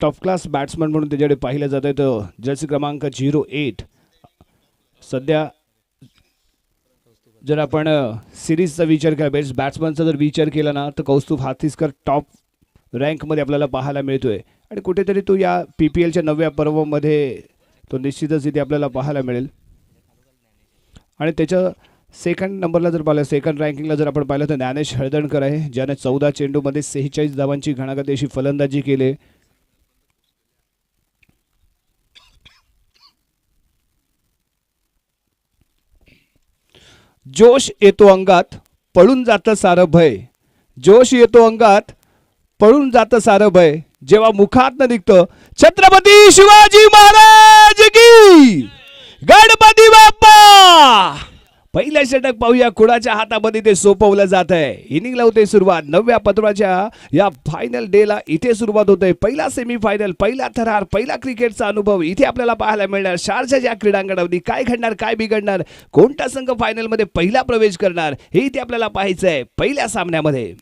Top class batsman म्हणून त्याच्याकडे पाहिलं जात आहे. तो जर्सी क्रमांक 08. सध्या जर आपण सिरीजचा विचार केला, बेस्ट बॅट्समनचा जर विचार केला ना, तर कौस्तुभ हाथीसकर टॉप रँकमध्ये आपल्याला पाहायला मिळतोय. आणि कुठेतरी तो या PPLच्या 9व्या पर्वामध्ये तो निश्चितच इथे आपल्याला पाहायला मिळेल. आणि त्याच्या सेकंड नंबरला जर पाहिलं, सेकंड रँकिंगला जर आपण पाहिलं तर ज्ञानेश हळदणकर आहे, ज्याने 14 चेंडूमध्ये 46 धावांची घणाघाती अशी फलंदाजी केली. जोश येतो अंगात, पळून जातं सारं भय. जोश येतो अंगात, पळून जातं सारं भय. जेव्हा मुखात न निघतं छत्रपती शिवाजी महाराज की, गणपती बाप्पा. पहिलं षटक पाहूया कुणाच्या हातामध्ये ते सोपवलं जात आहे. इनिंगला होते सुरुवात 9व्या पदराच्या या फायनल डेला. इथे सुरुवात होते. पहिला सेमीफायनल, पहिला थरार, पहिला क्रिकेटचा अनुभव इथे आपल्याला पाहायला मिळणार. शारजाच्या क्रीडांगणावरती काय घडणार, काय बिघडणार, कोणता संघ फायनलमध्ये पहिला प्रवेश करणार, हे इथे आपल्याला पाहायचं आहे पहिल्या सामन्यामध्ये.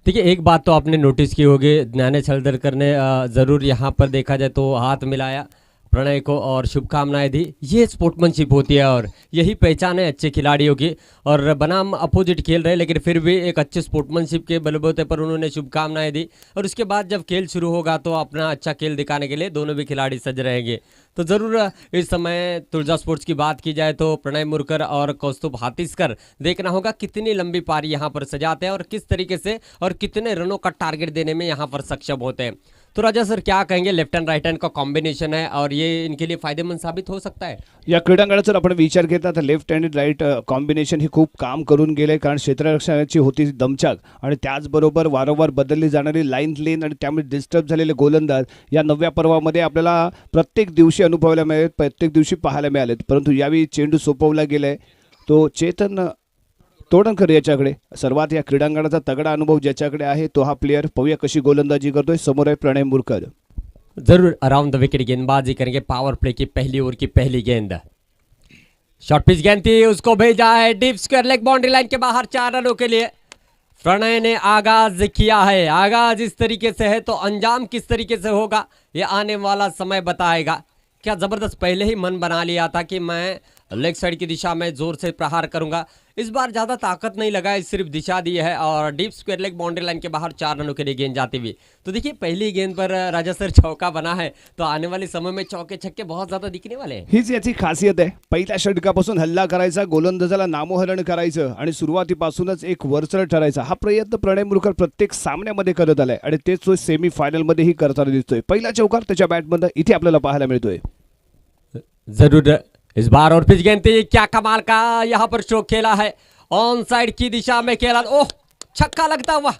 देखिए, एक बात तो आपने नोटिस की होगी, ज्ञानेश हळदणकर ने ज़रूर यहाँ पर देखा जाए तो हाथ मिलाया प्रणय को और शुभकामनाएं दी. ये स्पोर्ट्समैनशिप होती है और यही पहचान है अच्छे खिलाड़ियों की. और बनाम अपोजिट खेल रहे लेकिन फिर भी एक अच्छे स्पोर्ट्समैनशिप के बलबूते पर उन्होंने शुभकामनाएं दी. और उसके बाद जब खेल शुरू होगा तो अपना अच्छा खेल दिखाने के लिए दोनों भी खिलाड़ी सज रहेंगे. तो ज़रूर इस समय तुलजा स्पोर्ट्स की बात की जाए तो प्रणय मुरकर और कौस्तुभ हाथीसकर देखना होगा कितनी लंबी पारी यहाँ पर सजाते हैं और किस तरीके से और कितने रनों का टारगेट देने में यहाँ पर सक्षम होते हैं. तो राजा सर क्या कहेंगे, लेफ्ट एंड राइट हैंड का कॉम्बिनेशन है और ये इनके लिए फायदेमंद साबित हो सकता है. या क्रीडांगणाचा जर आपण विचार केला तर लेफ्ट अँड राईट कॉम्बिनेशन ही खूप काम करून गेले. कारण क्षेत्ररक्षणाची होती दमछाक आणि त्याचबरोबर वारंवार बदलली जाणारी लाईन लेन आणि त्यामुळे डिस्टर्ब झालेले गोलंदाज या 9व्या पर्वामध्ये आपल्याला प्रत्येक दिवशी अनुभवायला मिळेल, प्रत्येक दिवशी पाहायला मिळालेत. परंतु यावेळी चेंडू सोपवला गेलाय तो चेतन तोडणकर याच्याकडे. सर्वात या क्रीडांगणाचा तगडा अनुभव ज्याच्याकडे आहे तो हा प्लेयर. पाहूया कशी गोलंदाजी करतोय. समोर आहे प्रणय मुरकर. जरूर अराउंड द विकेट गेंदबाजी करेंगे. पावर प्ले की पहली ओवर की पहली गेंद, शॉर्ट पिच गेंद थी, उसको भेजा है deep square leg boundary line के बाहर 4 रनों के लिए. प्रणय ने आगाज किया है. आगाज इस तरीके से है तो अंजाम किस तरीके से होगा ये आने वाला समय बताएगा. क्या जबरदस्त पहले ही मन बना लिया था कि मैं लेग साइड की दिशा में जोर से प्रहार करूंगा. इस बार ज़्यादा ताकत नहीं लगाई, सिर्फ दिशा दी है और deep square leg boundary line के बाहर 4 रनों के लिए गेंद जाती हुई. तो देखिए, पहली गेंद पर राजा सर चौका बना है तो आने वाले समय में चौके छक्के बहुत ज़्यादा दिखने वाले हैं. हीच याची खासियत आहे. पहिल्या षटकापासून हल्ला करायचा, गोलंदाजाला नामोहरण करायचं आणि सुरुवातीपासूनच एक वरचढ ठरायचा. हा प्रयत्न प्रणय मुरकर प्रत्येक सामन्यामध्ये करत आलाय आणि तेच तो सेमीफायनलमध्येही करताना दिसतोय. पहिला चौकार त्याच्या बॅटमध्ये इथे आपल्याला पाहायला मिळतोय. जरूर इस बार और पिच गेंद थी, क्या कमाल का यहाँ पर स्ट्रोक खेला है, ऑन साइड की दिशा में खेला. ओह, छक्का लगता हुआ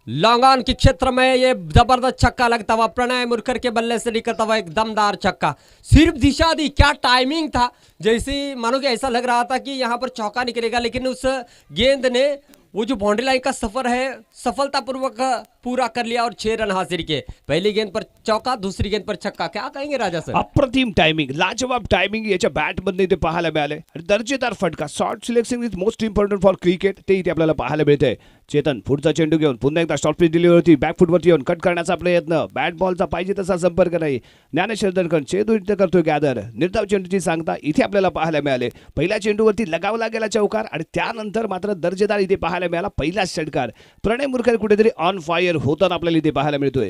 लॉन्ग ऑन के क्षेत्र में, ये जबरदस्त छक्का लगता हुआ प्रणय मुरकर के बल्ले से निकलता हुआ एक दमदार छक्का. सिर्फ दिशा दी, क्या टाइमिंग था. जैसे मानो कि ऐसा लग रहा था कि यहाँ पर चौका निकलेगा लेकिन उस गेंद ने वो जो बाउंड्री लाइन का सफर है सफलतापूर्वक पूरा कर लिया और 6 रन हासिल किए. पहली गेंद पर चौका, दूसरी गेंद पर छक्का. क्या कहेंगे राजा सर. अप्रतिम टायमिंग, लाजवाब टायमिंग याच्या बॅटमध्ये इथे पाहायला मिळाले आणि दर्जेदार फटका. Short selection is most important for cricket, ते इथे आपल्याला पाहायला मिळतंय. चेतन पुढचा चेंडू घेऊन पुन्हा एकदा शॉर्ट पिच दिली होती, बॅक फुटवरती येऊन कट करण्याचा प्रयत्न. बॅट बॉलचा पाहिजे तसा संपर्क नाही. ज्ञानेश हळदणकर चेंडू इथे करतोय गॅदर. निर्धाव चेंडूची सांगता इथे आपल्याला पाहायला मिळाले. पहिल्या चेंडूवरती लगावला गेला चौकार आणि त्यानंतर मात्र दर्जेदार इथे पाहायला मिळाला पहिला षटकार. प्रणय मुरकर कुठेतरी ऑन फायर होताना आपल्याला इथे पाहायला मिळतोय.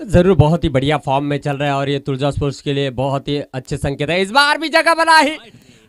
जरूर बहुत ही बढ़िया फॉर्म में चल रहा है और ये तुलजा स्पोर्ट्स के लिए बहुत ही अच्छे संकेत है. इस बार भी जगह बना ही,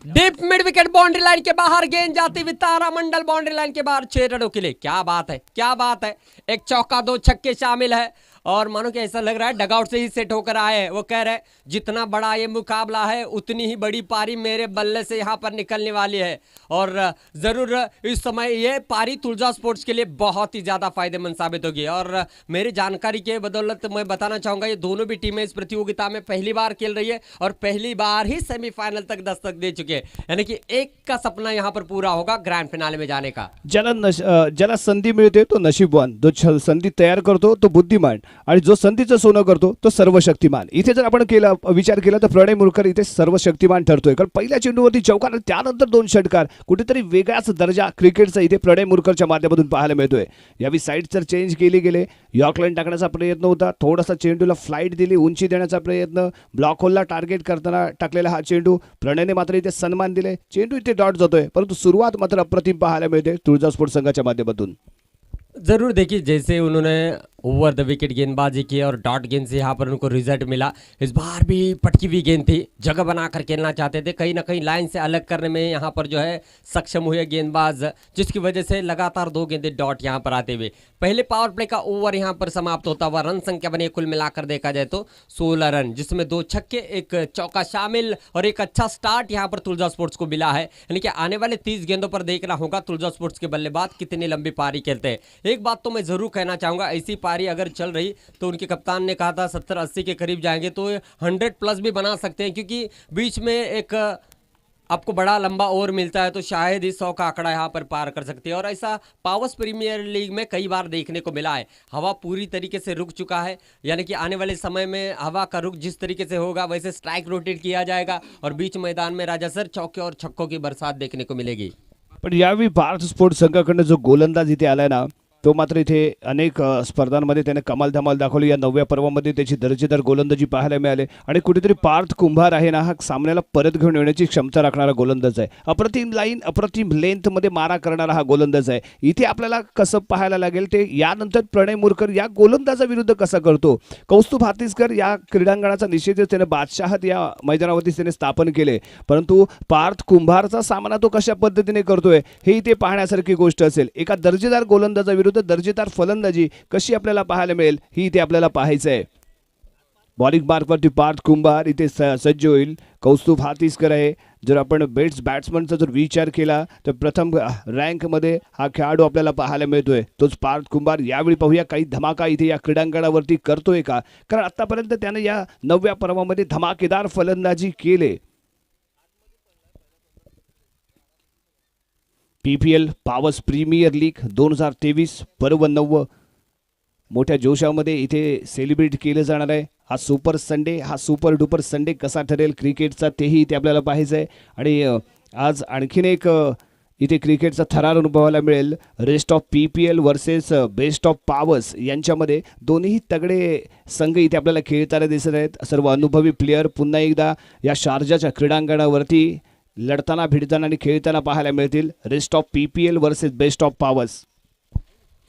deep mid wicket boundary line के बाहर गेंद जाती हुई तारामंडल बाउंड्री लाइन के बाहर 6 रनों के लिए. क्या बात है, क्या बात है. एक चौका, 2 छक्के शामिल है और मानो कि ऐसा लग रहा है डगआउट से ही सेट होकर आए हैं. वो कह रहे हैं जितना बड़ा ये मुकाबला है उतनी ही बड़ी पारी मेरे बल्ले से यहाँ पर निकलने वाली है. और ज़रूर इस समय ये पारी तुलजा स्पोर्ट्स के लिए बहुत ही ज़्यादा फायदेमंद साबित होगी. और मेरी जानकारी के बदौलत मैं बताना चाहूँगा ये दोनों भी टीमें इस प्रतियोगिता में पहली बार खेल रही है और पहली बार ही सेमीफाइनल तक दस्तक दे चुके हैं. यानी कि एक का सपना यहाँ पर पूरा होगा ग्रैंड फिनाले में जाने का. ज्याला संधी मिळते तो नशीबवान, जो संधी तयार करतो तो बुद्धिमान आणि जो संधीचं सोनं करतो तो सर्वशक्तिमान. इथे जर आपण विचार केला तर प्रणय मुरकर इथे सर्वशक्तिमान ठरतोय, कारण पहिल्या चेंडूवरती चौकार आणि त्यानंतर 2 षटकार. कुठेतरी वेगळाच दर्जा क्रिकेटचा इथे प्रणय मुरकरच्या माध्यमातून पाहायला मिळतोय. यावेळी साईड जर चेंज केली गेले, यॉर्कलाईन टाकण्याचा प्रयत्न होता, थोडासा चेंडूला फ्लाईट दिली, उंची देण्याचा प्रयत्न, ब्लॉक होलला टार्गेट करताना टाकलेला हा चेंडू. प्रणयने मात्र इथे सन्मान दिले, चेंडू इथे डॉट जातोय, परंतु सुरुवात मात्र अप्रतिम पाहायला मिळते तुळजा स्पोर्ट्स संघाच्या माध्यमातून. जरूर देखिए जैसे उन्होंने ओवर द विकेट गेंदबाजी की और डॉट गेंद से यहाँ पर उनको रिजल्ट मिला. इस बार भी पटकी हुई गेंद थी, जगह बनाकर खेलना चाहते थे, कहीं ना कहीं लाइन से अलग करने में यहाँ पर जो है सक्षम हुए गेंदबाज, जिसकी वजह से लगातार 2 गेंदें डॉट यहाँ पर आते हुए पहले पावर प्ले का ओवर यहाँ पर समाप्त होता हुआ रन संख्या बनी कुल मिलाकर देखा जाए तो 16 रन, जिसमें 2 छक्के 1 चौका शामिल और एक अच्छा स्टार्ट यहाँ पर तुलजा स्पोर्ट्स को मिला है. यानी कि आने वाले 30 गेंदों पर देखना होगा तुलजा स्पोर्ट्स के बल्लेबाज कितनी लंबी पारी खेलते हैं. एक बात तो मैं जरूर कहना चाहूँगा, ऐसी पारी अगर चल रही तो उनके कप्तान ने कहा था 70-80 के करीब जाएंगे तो 100+ भी बना सकते हैं, क्योंकि बीच में एक आपको बड़ा लंबा ओवर मिलता है तो शायद ही 100 का आंकड़ा यहाँ पर पार कर सकती है. और ऐसा पावर्स प्रीमियर लीग में कई बार देखने को मिला है. हवा पूरी तरीके से रुक चुका है, यानी कि आने वाले समय में हवा का रुख जिस तरीके से होगा वैसे स्ट्राइक रोटेट किया जाएगा और बीच मैदान में राजा सर चौके और छक्कों की बरसात देखने को मिलेगी. पण यावेळी भारत स्पोर्ट्स संघाकडनं जो गोलंदाज इथे आलाय ना, तो मात्र इथे अनेक स्पर्धांमध्ये त्याने कमाल धमाल दाखवली. या 9व्या पर्वामध्ये त्याची दर्जेदार गोलंदाजी पाहायला मिळाली आणि कुठेतरी पार्थ कुंभार आहे ना, हा सामन्याला परत घेऊन येण्याची क्षमता राखणारा गोलंदाज आहे. अप्रतिम लाईन, अप्रतिम लेंथमध्ये मारा करणारा हा गोलंदाज आहे. इथे आपल्याला कसं पाहायला लागेल ते यानंतर प्रणय मुरकर या गोलंदाजाविरुद्ध कसा करतो. कौस्तुभ हातीसकर या क्रीडांगणाचा निश्चितच त्याने बादशाहत या मैदानावरती त्याने स्थापन केले, परंतु पार्थ कुंभारचा सामना तो कशा पद्धतीने करतोय हे इथे पाहण्यासारखी गोष्ट असेल. एका दर्जेदार गोलंदाजाविरुद्ध दर्जेदार फलंदाजी कशी आपल्याला पाहायला मिळेल ही इथे आपल्याला पाहायचं आहे. बॉलिंग मार्कवरती पार्थ कुंभार इथे सज्ज होईल. कौस्तुभ हातीसकर आहे. जर आपण बॅट्समनचा जर विचार केला तर प्रथम रँकमध्ये हा खेळाडू आपल्याला पाहायला मिळतोय, तोच पार्थ कुंभार. यावेळी पाहूया काही धमाका इथे या क्रीडांगणावरती करतोय का, कारण आतापर्यंत त्याने या 9व्या पर्वामध्ये धमाकेदार फलंदाजी केले. PPL पावर्स प्रीमियर लीग 2023 पर्व 9 मोठ्या जोशामध्ये इथे सेलिब्रेट केलं जाणार आहे. हा सुपर संडे, हा सुपर डुपर संडे कसा ठरेल क्रिकेटचा तेही इथे आपल्याला पाहायचं आहे. आणि आज आणखीन एक इथे क्रिकेटचा थरार अनुभवायला मिळेल. Rest of PPL versus best of powers यांच्यामध्ये दोन्ही तगडे संघ इथे आपल्याला खेळताना दिसत आहेत. सर्व अनुभवी प्लेयर पुन्हा एकदा या शारजाच्या क्रीडांगणावरती लढताना भिडताना आणि खेळताना पाहायला मिळतील. Rest of PPL versus best of powers.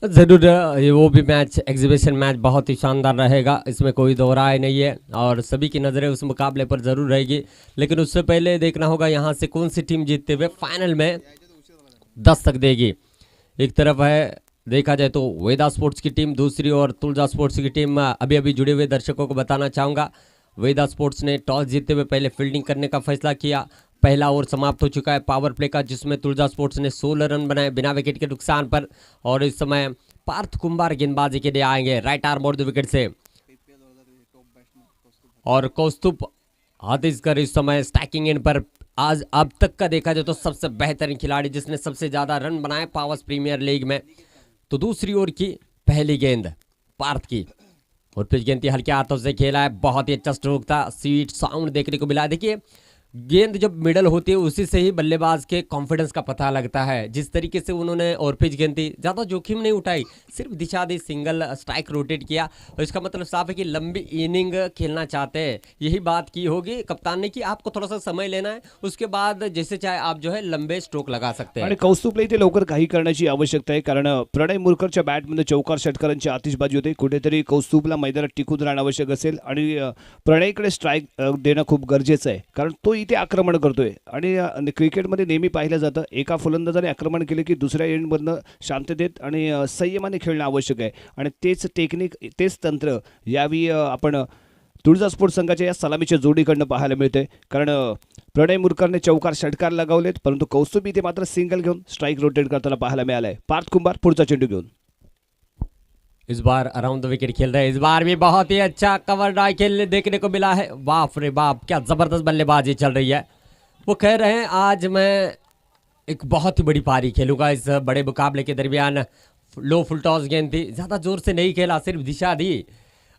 ज़रूर ये वो भी मैच एग्जीबिशन मैच बहुत ही शानदार रहेगा, इसमें कोई दो राय नहीं है और सभी की नज़रें उस मुकाबले पर ज़रूर रहेगी. लेकिन उससे पहले देखना होगा यहाँ से कौन सी टीम जीतते हुए फाइनल में दस्तक देगी. एक तरफ है देखा जाए तो वेदा स्पोर्ट्स की टीम, दूसरी ओर तुलजा स्पोर्ट्स की टीम. अभी अभी जुड़े हुए दर्शकों को बताना चाहूँगा, वेदा स्पोर्ट्स ने टॉस जीतते हुए पहले फील्डिंग करने का फैसला किया. पहला ओवर समाप्त हो चुका है पावर प्ले का, जिसमें तुलजा स्पोर्ट्स ने 16 रन बनाए बिना विकेट के नुकसान पर. और इस समय पार्थ कुंभार गेंदबाजी के लिए आएंगे राइट आर्म और द विकेट से. और कौस्तुभ हातीसकर इस समय स्टैकिंग एंड पर आज अब तक का देखा जाए तो सबसे बेहतरीन खिलाड़ी, जिसने सबसे ज़्यादा रन बनाए पावर्स प्रीमियर लीग में. तो दूसरी ओवर की पहली गेंद पार्थ की और पिच गेंद हल्के हाथों से खेला है. बहुत ही अच्छा स्ट्रोक था, स्वीट साउंड देखने को मिला. देखिए गेंद जब मिडल होती है उसी से ही बल्लेबाज के कॉन्फिडेंस का पता लगता है. जिस तरीके से उन्होंने और पिच गेंद थी, ज़्यादा जोखिम नहीं उठाई, सिर्फ दिशा दी, सिंगल स्ट्राइक रोटेट किया. और इसका मतलब साफ है कि लंबी इनिंग खेलना चाहते हैं. यही बात की होगी कप्तान ने कि आपको थोड़ा सा समय लेना है, उसके बाद जैसे चाहे आप जो है लंबे स्ट्रोक लगा सकते हैं. आणि कौस्तुभला इथे लवकर काही करण्याची आवश्यकता आहे, कारण प्रणय मुरकरच्या बॅटमध्ये चौकार षटकारांची आतिषबाजी होते. कुठेतरी कौस्तुभला मैदानात टिकून राहणं आवश्यक असेल आणि प्रणयकडे स्ट्राईक देणं खूप गरजेचं आहे, कारण तो इथे आक्रमण करतोय. आणि क्रिकेटमध्ये नेहमी पाहिलं जातं, एका फलंदाजाने आक्रमण केले की दुसऱ्या एंडमधनं शांततेत आणि संयमाने खेळणं आवश्यक आहे. आणि तेच टेक्निक, तेच तंत्र यावेळी आपण तुळजा स्पोर्ट्स संघाच्या या सलामीच्या जोडीकडनं पाहायला मिळते. कारण प्रणय मुरकरने चौकार षटकार लगावलेत, परंतु कौस्तुभ इथे मात्र सिंगल घेऊन स्ट्राइक रोटेट करताना पाहायला मिळालाय. पार्थ कुंभार पुढचा चेंडू घेऊन इस बार अराउंड द विकेट खेल रहे हैं. इस बार भी बहुत ही अच्छा कवर ड्राइव खेलने देखने को मिला है. बाप रे बाप, क्या ज़बरदस्त बल्लेबाजी चल रही है. वो कह रहे हैं आज मैं एक बहुत ही बड़ी पारी खेलूंगा. इस बड़े मुकाबले के दरमियान लो फुल टॉस गेंद थी, ज़्यादा जोर से नहीं खेला, सिर्फ दिशा दी.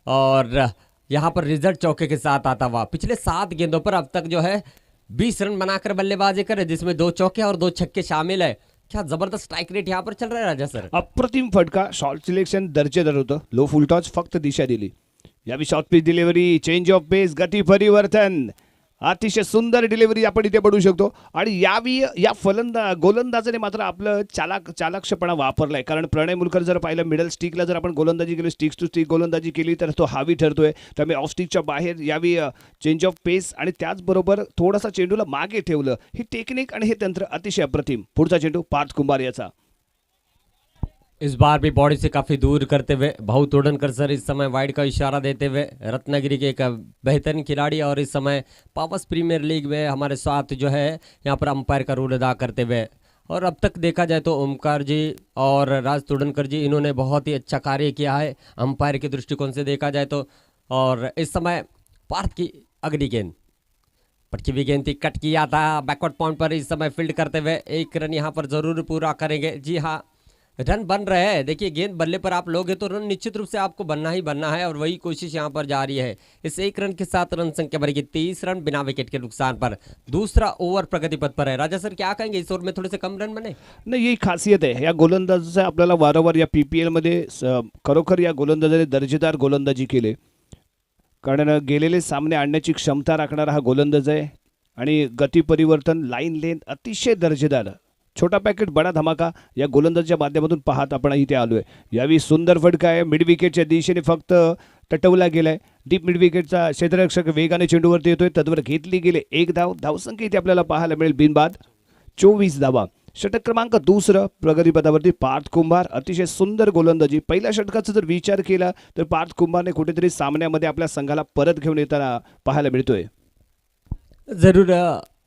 और यहाँ पर रिजल्ट चौके के साथ आता हुआ पिछले 7 गेंदों पर अब तक जो है 20 रन बनाकर बल्लेबाजी करे, जिसमें 2 चौके और 2 छक्के शामिल है। क्या जबरदस्त स्ट्राइक रेट यहाँ पर चल रहा है राजा सर। अप्रतिम फटका, शॉर्ट सिलेक्शन दर्जेदार होतं, लो फुल टॉच फक्त दिशा दिली. यावी short pitch delivery, change of pace, गती परिवर्तन, अतिशय सुंदर डिलिव्हरी आपण इथे बघू शकतो. आणि यावी या गोलंदाजाने मात्र आपलं चालाक्षपणा वापरलाय. कारण प्रणय मुलकर जर पाहिलं मिडल स्टिकला जर आपण गोलंदाजी केली, स्टिक्स टू स्टिक गोलंदाजी केली तर तो हावी ठरतोय. त्यामुळे ऑफ स्टिकच्या बाहेर यावी चेंज ऑफ पेस आणि त्याचबरोबर थोडासा चेंडूला मागे ठेवलं. ही टेक्निक आणि हे तंत्र अतिशय अप्रतिम. पुढचा चेंडू पार्थ कुंभार याचा. इस बार भी बॉडी से काफी दूर करते हुए भाऊ तोड़नकर सर इस समय वाइड का इशारा देते हुए रत्नागिरी के एक बेहतरीन खिलाड़ी और इस समय पावस प्रीमियर लीग में हमारे साथ जो है यहाँ पर अंपायर का रोल अदा करते हुए। और अब तक देखा जाए तो ओमकार जी और राज तोड़नकर जी इन्होंने बहुत ही अच्छा कार्य किया है अंपायर के दृष्टिकोण से देखा जाए तो। और इस समय पार्थ की अगली गेंद पटकी हुई गेंद थी, कट किया था बैकवर्ड पॉइंट पर, इस समय फील्ड करते हुए 1 रन यहाँ पर जरूर पूरा करेंगे। जी हाँ, रन बन रहे हैं। देखिए गेंद बल्ले पर आप लोगे तो रन निश्चित रूप से आपको बनना ही बनना है और वही कोशिश यहाँ पर जारी है। इस 1 रन के साथ रन संख्या बढ़ेगी 30 रन बिना विकेट के नुकसान पर। दूसरा ओवर प्रगति पथ पर है। राजा सर क्या कहेंगे, इस ओवर में थोड़े से कम रन बने? नाही, ही खासियत आहे या गोलंदाजाचा. आपल्याला वारंवार या PPL मध्ये खरोखर या गोलंदाजाने दर्जेदार गोलंदाजी केली. कारण गेलेले सामने आणण्याची क्षमता राखणारा हा गोलंदाज आहे आणि गती परिवर्तन, लाईन लेंथ अतिशय दर्जेदार. छोटा पॅकेट बडा धमाका या गोलंदाजाच्या माध्यमातून पाहत आपण इथे आलोय. यावी सुंदर फटका आहे, मिड विकेटच्या दिशेने फक्त टटवला गेलाय. डीप मिड विकेटचा क्षेत्ररक्षक वेगाने चेंडूवरती येतोय, तद्वर घेतली गेले 1 धाव. धावसंख्या इथे आपल्याला पाहायला मिळेल बिनबाद 24 धावा. षटक क्रमांक 2 प्रगतीपथावरती पार्थ कुंभार. अतिशय सुंदर गोलंदाजी. पहिल्या षटकाचा जर विचार केला तर पार्थ कुंभारने कुठेतरी सामन्यामध्ये आपल्या संघाला परत घेऊन येताना पाहायला मिळतोय. जरूर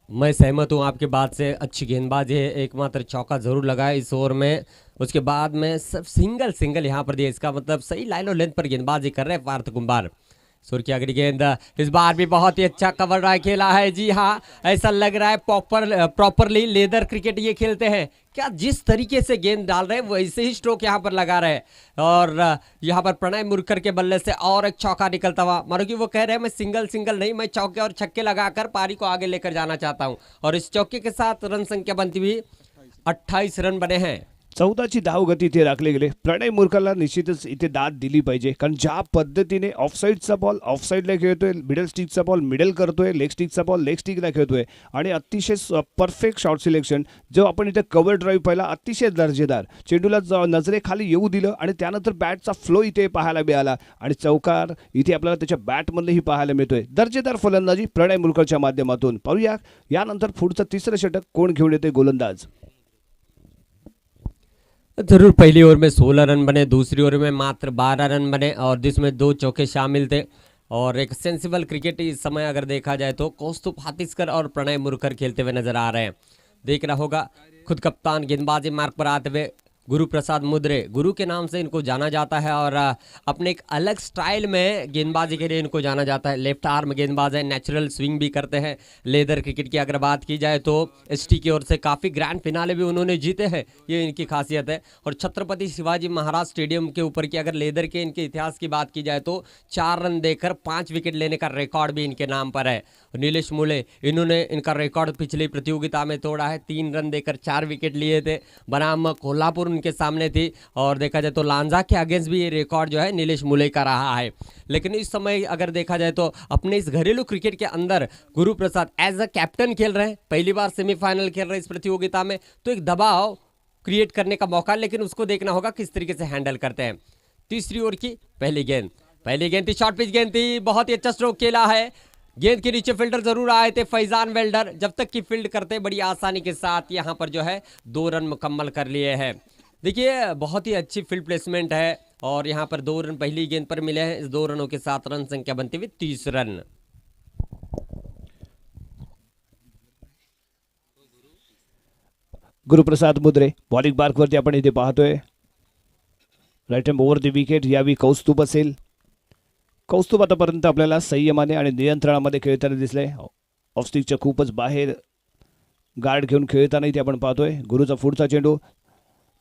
मैं सहमत हूँ आपके बात से। अच्छी गेंदबाजी है, एकमात्र चौका जरूर लगा है इस ओवर में। उसके बाद में सब सिंगल यहाँ पर दिया, इसका मतलब सही लाइन और लेंथ पर गेंदबाजी कर रहे हैं पार्थ कुंभार। सुर की अगली गेंद इस बार भी बहुत ही अच्छा कवर ड्राइव खेला है। जी हाँ, ऐसा लग रहा है प्रॉपरली लेदर क्रिकेट ये खेलते हैं क्या। जिस तरीके से गेंद डाल रहे हैं वैसे ही स्ट्रोक यहाँ पर लगा रहे हैं। और यहाँ पर प्रणय मुरकर के बल्ले से और एक चौका निकलता हुआ, मानो कि वो कह रहे हैं मैं सिंगल नहीं, मैं चौके और छक्के लगाकर पारी को आगे लेकर जाना चाहता हूँ। और इस चौके के साथ रन संख्या बनती हुई 28 रन बने हैं। 14ची धावगती इथे राखले गेले. प्रणय मुरकरला निश्चितच इथे दाद दिली पाहिजे. कारण ज्या पद्धतीने ऑफसाईडचा बॉल ऑफसाईडला खेळतोय, मिडल स्टिकचा बॉल मिडल करतोय, लेग स्टिकचा बॉल लेग स्टिकला खेळतोय आणि अतिशय परफेक्ट शॉट सिलेक्शन. जो आपण इथे कव्हर ड्राईव्ह पाहिला अतिशय दर्जेदार. चेंडूला नजरेखाली येऊ दिलं आणि त्यानंतर बॅटचा फ्लो इथे पाहायला मिळाला आणि चौकार इथे आपल्याला त्याच्या बॅटमधूनही पाहायला मिळतोय. दर्जेदार फलंदाजी प्रणय मुरकरच्या माध्यमातून. पाहूया यानंतर पुढचं 3रं षटक कोण घेऊन येते गोलंदाज. जरूर पहली ओवर में 16 रन बने, दूसरी ओवर में मात्र 12 रन बने और जिसमें 2 चौके शामिल थे। और एक सेंसिबल क्रिकेट इस समय अगर देखा जाए तो कौस्तुभ हातिस्कर और प्रणय मुरकर खेलते हुए नजर आ रहे हैं। देख रहा होगा खुद कप्तान गेंदबाजी मार्ग पर आते हुए गुरु प्रसाद मुद्रे, गुरु के नाम से इनको जाना जाता है और अपने एक अलग स्टाइल में गेंदबाजी के लिए इनको जाना जाता है। लेफ्ट आर्म गेंदबाज है, नेचुरल स्विंग भी करते हैं। लेदर क्रिकेट की अगर बात की जाए तो ST की ओर से काफ़ी ग्रैंड फिनाले भी उन्होंने जीते हैं, ये इनकी खासियत है। और छत्रपति शिवाजी महाराज स्टेडियम के ऊपर की अगर लेदर के इनके इतिहास की बात की जाए तो 4 रन देकर 5 विकेट लेने का रिकॉर्ड भी इनके नाम पर है। नीलेश मूले, इन्होंने इनका रिकॉर्ड पिछली प्रतियोगिता में तोड़ा है, 3 रन देकर 4 विकेट लिए थे। बनाम कोल्हापुर उनके सामने थी और देखा जाए तो लांजा के अगेंस्ट भी ये रिकॉर्ड जो है नीलेश मूले का रहा है। लेकिन इस समय अगर देखा जाए तो अपने इस घरेलू क्रिकेट के अंदर Guru Prasad as a captain खेल रहे हैं, पहली बार सेमीफाइनल खेल रहे हैं इस प्रतियोगिता में, तो एक दबाव क्रिएट करने का मौका, लेकिन उसको देखना होगा किस तरीके से हैंडल करते हैं। तीसरी ओवर की पहली गेंद थी, शॉर्ट पिच गेंद थी, बहुत ही अच्छा स्ट्रोक खेला है। गेंद के नीचे फील्डर जरूर आए थे फैजान वेल्डर, जब तक कि फील्ड करते बड़ी आसानी के साथ यहाँ पर जो है 2 रन मुकम्मल कर लिए हैं। देखिए बहुत ही अच्छी फील्ड प्लेसमेंट है और यहाँ पर 2 रन पहली गेंद पर मिले हैं। इस 2 रनों के साथ रन संख्या बनती हुई 30 रन। गुरुप्रसाद मुद्रे बॉलिंग मार्कवरती आपण इथे पाहतोय. Right hand over the wicket. यावी कौस्तुभ असेल. कौस्तुभ आतापर्यंत आपल्याला संयमाने आणि नियंत्रणामध्ये खेळताना दिसले. ऑफ स्टिकच्या खूपच बाहेर गार्ड घेऊन खेळताना इथे आपण पाहतोय. गुरुचा पुढचा चेंडू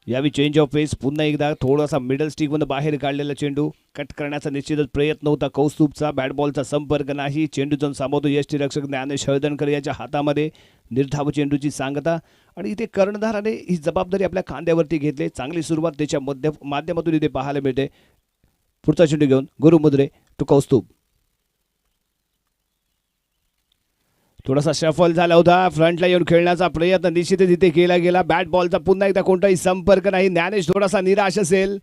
यावेळी चेंज ऑफ पेस पुन्हा एकदा थोडासा मिडल स्टिकमधून बाहेर काढलेला चेंडू कट करण्याचा निश्चितच प्रयत्न होता कौस्तुभचा. बॅट बॉलचा संपर्क नाही. चेंडू जाऊन सामोतो यष्टीरक्षक ज्ञानेश हळदणकर याच्या हातामध्ये निर्धाव चेंडूची सांगता आणि इथे कर्णधाराने ही जबाबदारी आपल्या खांद्यावरती घेतली. चांगली सुरुवात त्याच्या माध्यमातून इथे पाहायला मिळते. पुढचा चेंडू घेऊन गुरुमुद्रे टू कौस्तुभ. थोडासा शफल झाला होता. फ्रंटला येऊन खेळण्याचा प्रयत्न निश्चितच इथे केला गेला. बॅट बॉलचा पुन्हा एकदा कोणताही संपर्क नाही. ज्ञानेश थोडासा निराश असेल.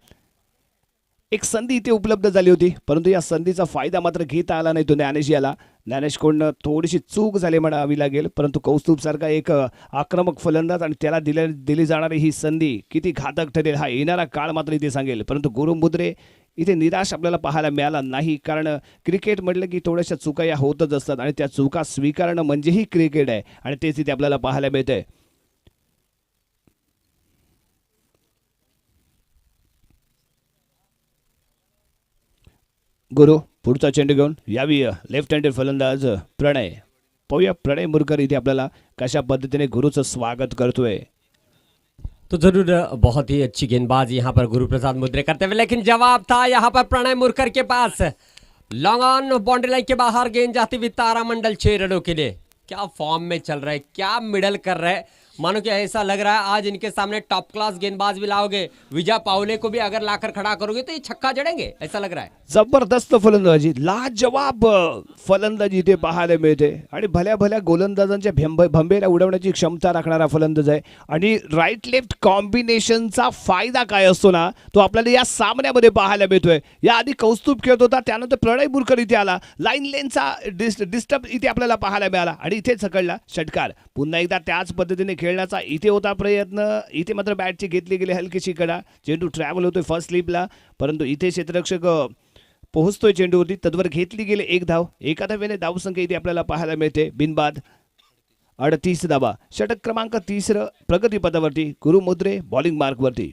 एक संधी इथे उपलब्ध झाली होती परंतु या संधीचा फायदा मात्र घेता आला नाही तो ज्ञानेश याला. ज्ञानेशकडून थोडीशी चूक झाली म्हणावी लागेल परंतु कौस्तुभसारखा एक आक्रमक फलंदाज आणि त्याला दिली जाणारी ही संधी किती घातक ठरेल हा येणारा काळ मात्र इथे सांगेल. परंतु गुरुमुद्रे इथे निराश आपल्याला पाहायला मिळाला नाही कारण क्रिकेट म्हटलं की थोड्याशा चुका या होतच असतात आणि त्या चुका स्वीकारणं म्हणजेही क्रिकेट आहे आणि तेच इथे आपल्याला पाहायला मिळतंय. गुरु पुढचा चेंडू घेऊन यावी लेफ्ट हँडेड फलंदाज प्रणय. पाहूया प्रणय मुरकर इथे आपल्याला कशा पद्धतीने गुरुचं स्वागत करतोय. तो जरूर बहुत ही अच्छी गेंदबाज यहाँ पर गुरुप्रसाद मुद्रे करते हुए, लेकिन जवाब था यहाँ पर प्रणय मुरकर के पास. लॉन्ग ऑन बाउंड्री लाइन के बाहर गेंद जाती हुई तारामंडल 6 रनों के लिए. क्या फॉर्म में चल रहा है, क्या मिडल कर रहा है. मानो कि ऐसा लग रहा है आज इनके सामने टॉप क्लास गेंदबाज भी लाओगे, विजय पावले को भी अगर लाकर खड़ा करोगे तो ये छक्का जड़ेंगे ऐसा लग रहा है. जबरदस्त फलंदाजी, लाजवाब फलंदाजी इथे पाहायला मिळते आणि भल्या भल्या गोलंदाजांच्या भंबेला उडवण्याची क्षमता राखणारा फलंदाज आहे आणि राईट लेफ्ट कॉम्बिनेशनचा फायदा काय असतो ना तो आपल्याला या सामन्यामध्ये पाहायला मिळतोय. याआधी कौस्तुभ खेळत होता त्यानंतर प्रणय मुरकर इथे आला. लाईन लेनचा डिस्टर्ब इथे आपल्याला पाहायला मिळाला आणि इथे सकळला षटकार. पुन्हा एकदा त्याच पद्धतीने खेळण्याचा इथे होता प्रयत्न. इथे मात्र बॅटची घेतली गेली हलकीशी कडा. चेंडू ट्रॅव्हल होतोय फर्स्ट स्लिपला परंतु इथे क्षेत्ररक्षक पोहोचतोय चेंडूवरती. तद्वर घेतली गेली एक धाव. एका धावेने धावसंख्या इथे आपल्याला पाहायला मिळते बिनबाद 38 धावा. षटक क्रमांक 30 प्रगतीपथावरती गुरुमुद्रे बॉलिंग मार्कवरती.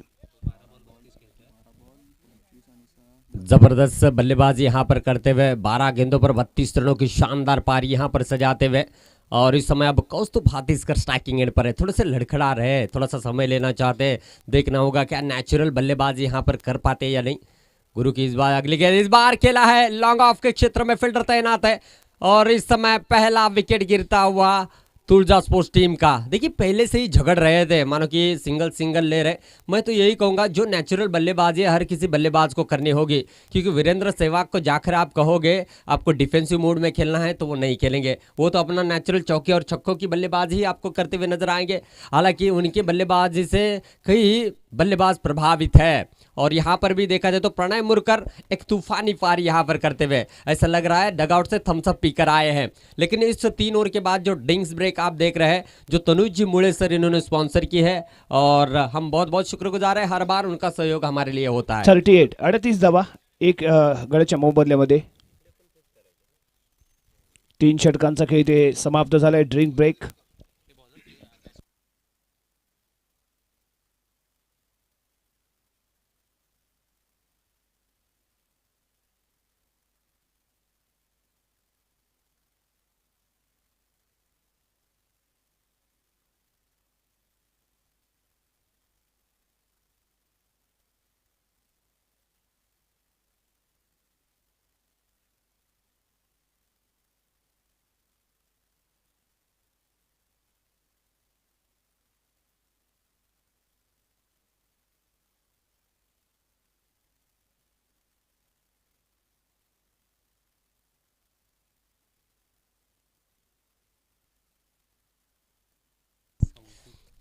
जबरदस्त बल्लेबाजी यहाँ पर करते हुए 12 गेंदों पर 32 रनों की शानदार पारी यहाँ पर सजाते हुए और इस समय अब कौस्तुभ हाथीसकर स्ट्राइकिंग एंड पर है. थोड़े से लड़खड़ा रहे, थोड़ा सा समय लेना चाहते हैं. देखना होगा क्या नेचुरल बल्लेबाजी यहाँ पर कर पाते हैं या नहीं. गुरु की इस बार अगली गेंद इस बार खेला है लॉन्ग ऑफ के क्षेत्र में, फील्डर तैनात है और इस समय पहला विकेट गिरता हुआ तुलजा स्पोर्ट्स टीम का. देखिए पहले से ही झगड़ रहे थे, मानो कि सिंगल ले रहे. मैं तो यही कहूँगा जो नेचुरल बल्लेबाजी है हर किसी बल्लेबाज को करनी होगी क्योंकि वीरेंद्र सहवाग को जाकर आप कहोगे आपको डिफेंसिव मोड में खेलना है तो वो नहीं खेलेंगे. वो तो अपना नेचुरल चौके और छक्कों की बल्लेबाजी ही आपको करते हुए नजर आएंगे. हालांकि उनकी बल्लेबाजी से कई बल्लेबाज प्रभावित है और यहाँ पर भी देखा जाए तो प्रणय मुरकर एक तूफानी पारी यहाँ पर करते हुए ऐसा लग रहा है डगआउट से थम्सअप पीकर आए हैं. लेकिन इस 3 ओवर के बाद जो डिंग्स ब्रेक आप देख रहे हैं जो तनुज जी मुड़े सर इन्होंने स्पॉन्सर की है और हम बहुत बहुत शुक्रगुजार है. हर बार उनका सहयोग हमारे लिए होता है. 38 धावा एक गड्याच्या मोबदल्यामध्ये 3 षटकांचा खेळ इथे समाप्त झालाय. Drink break.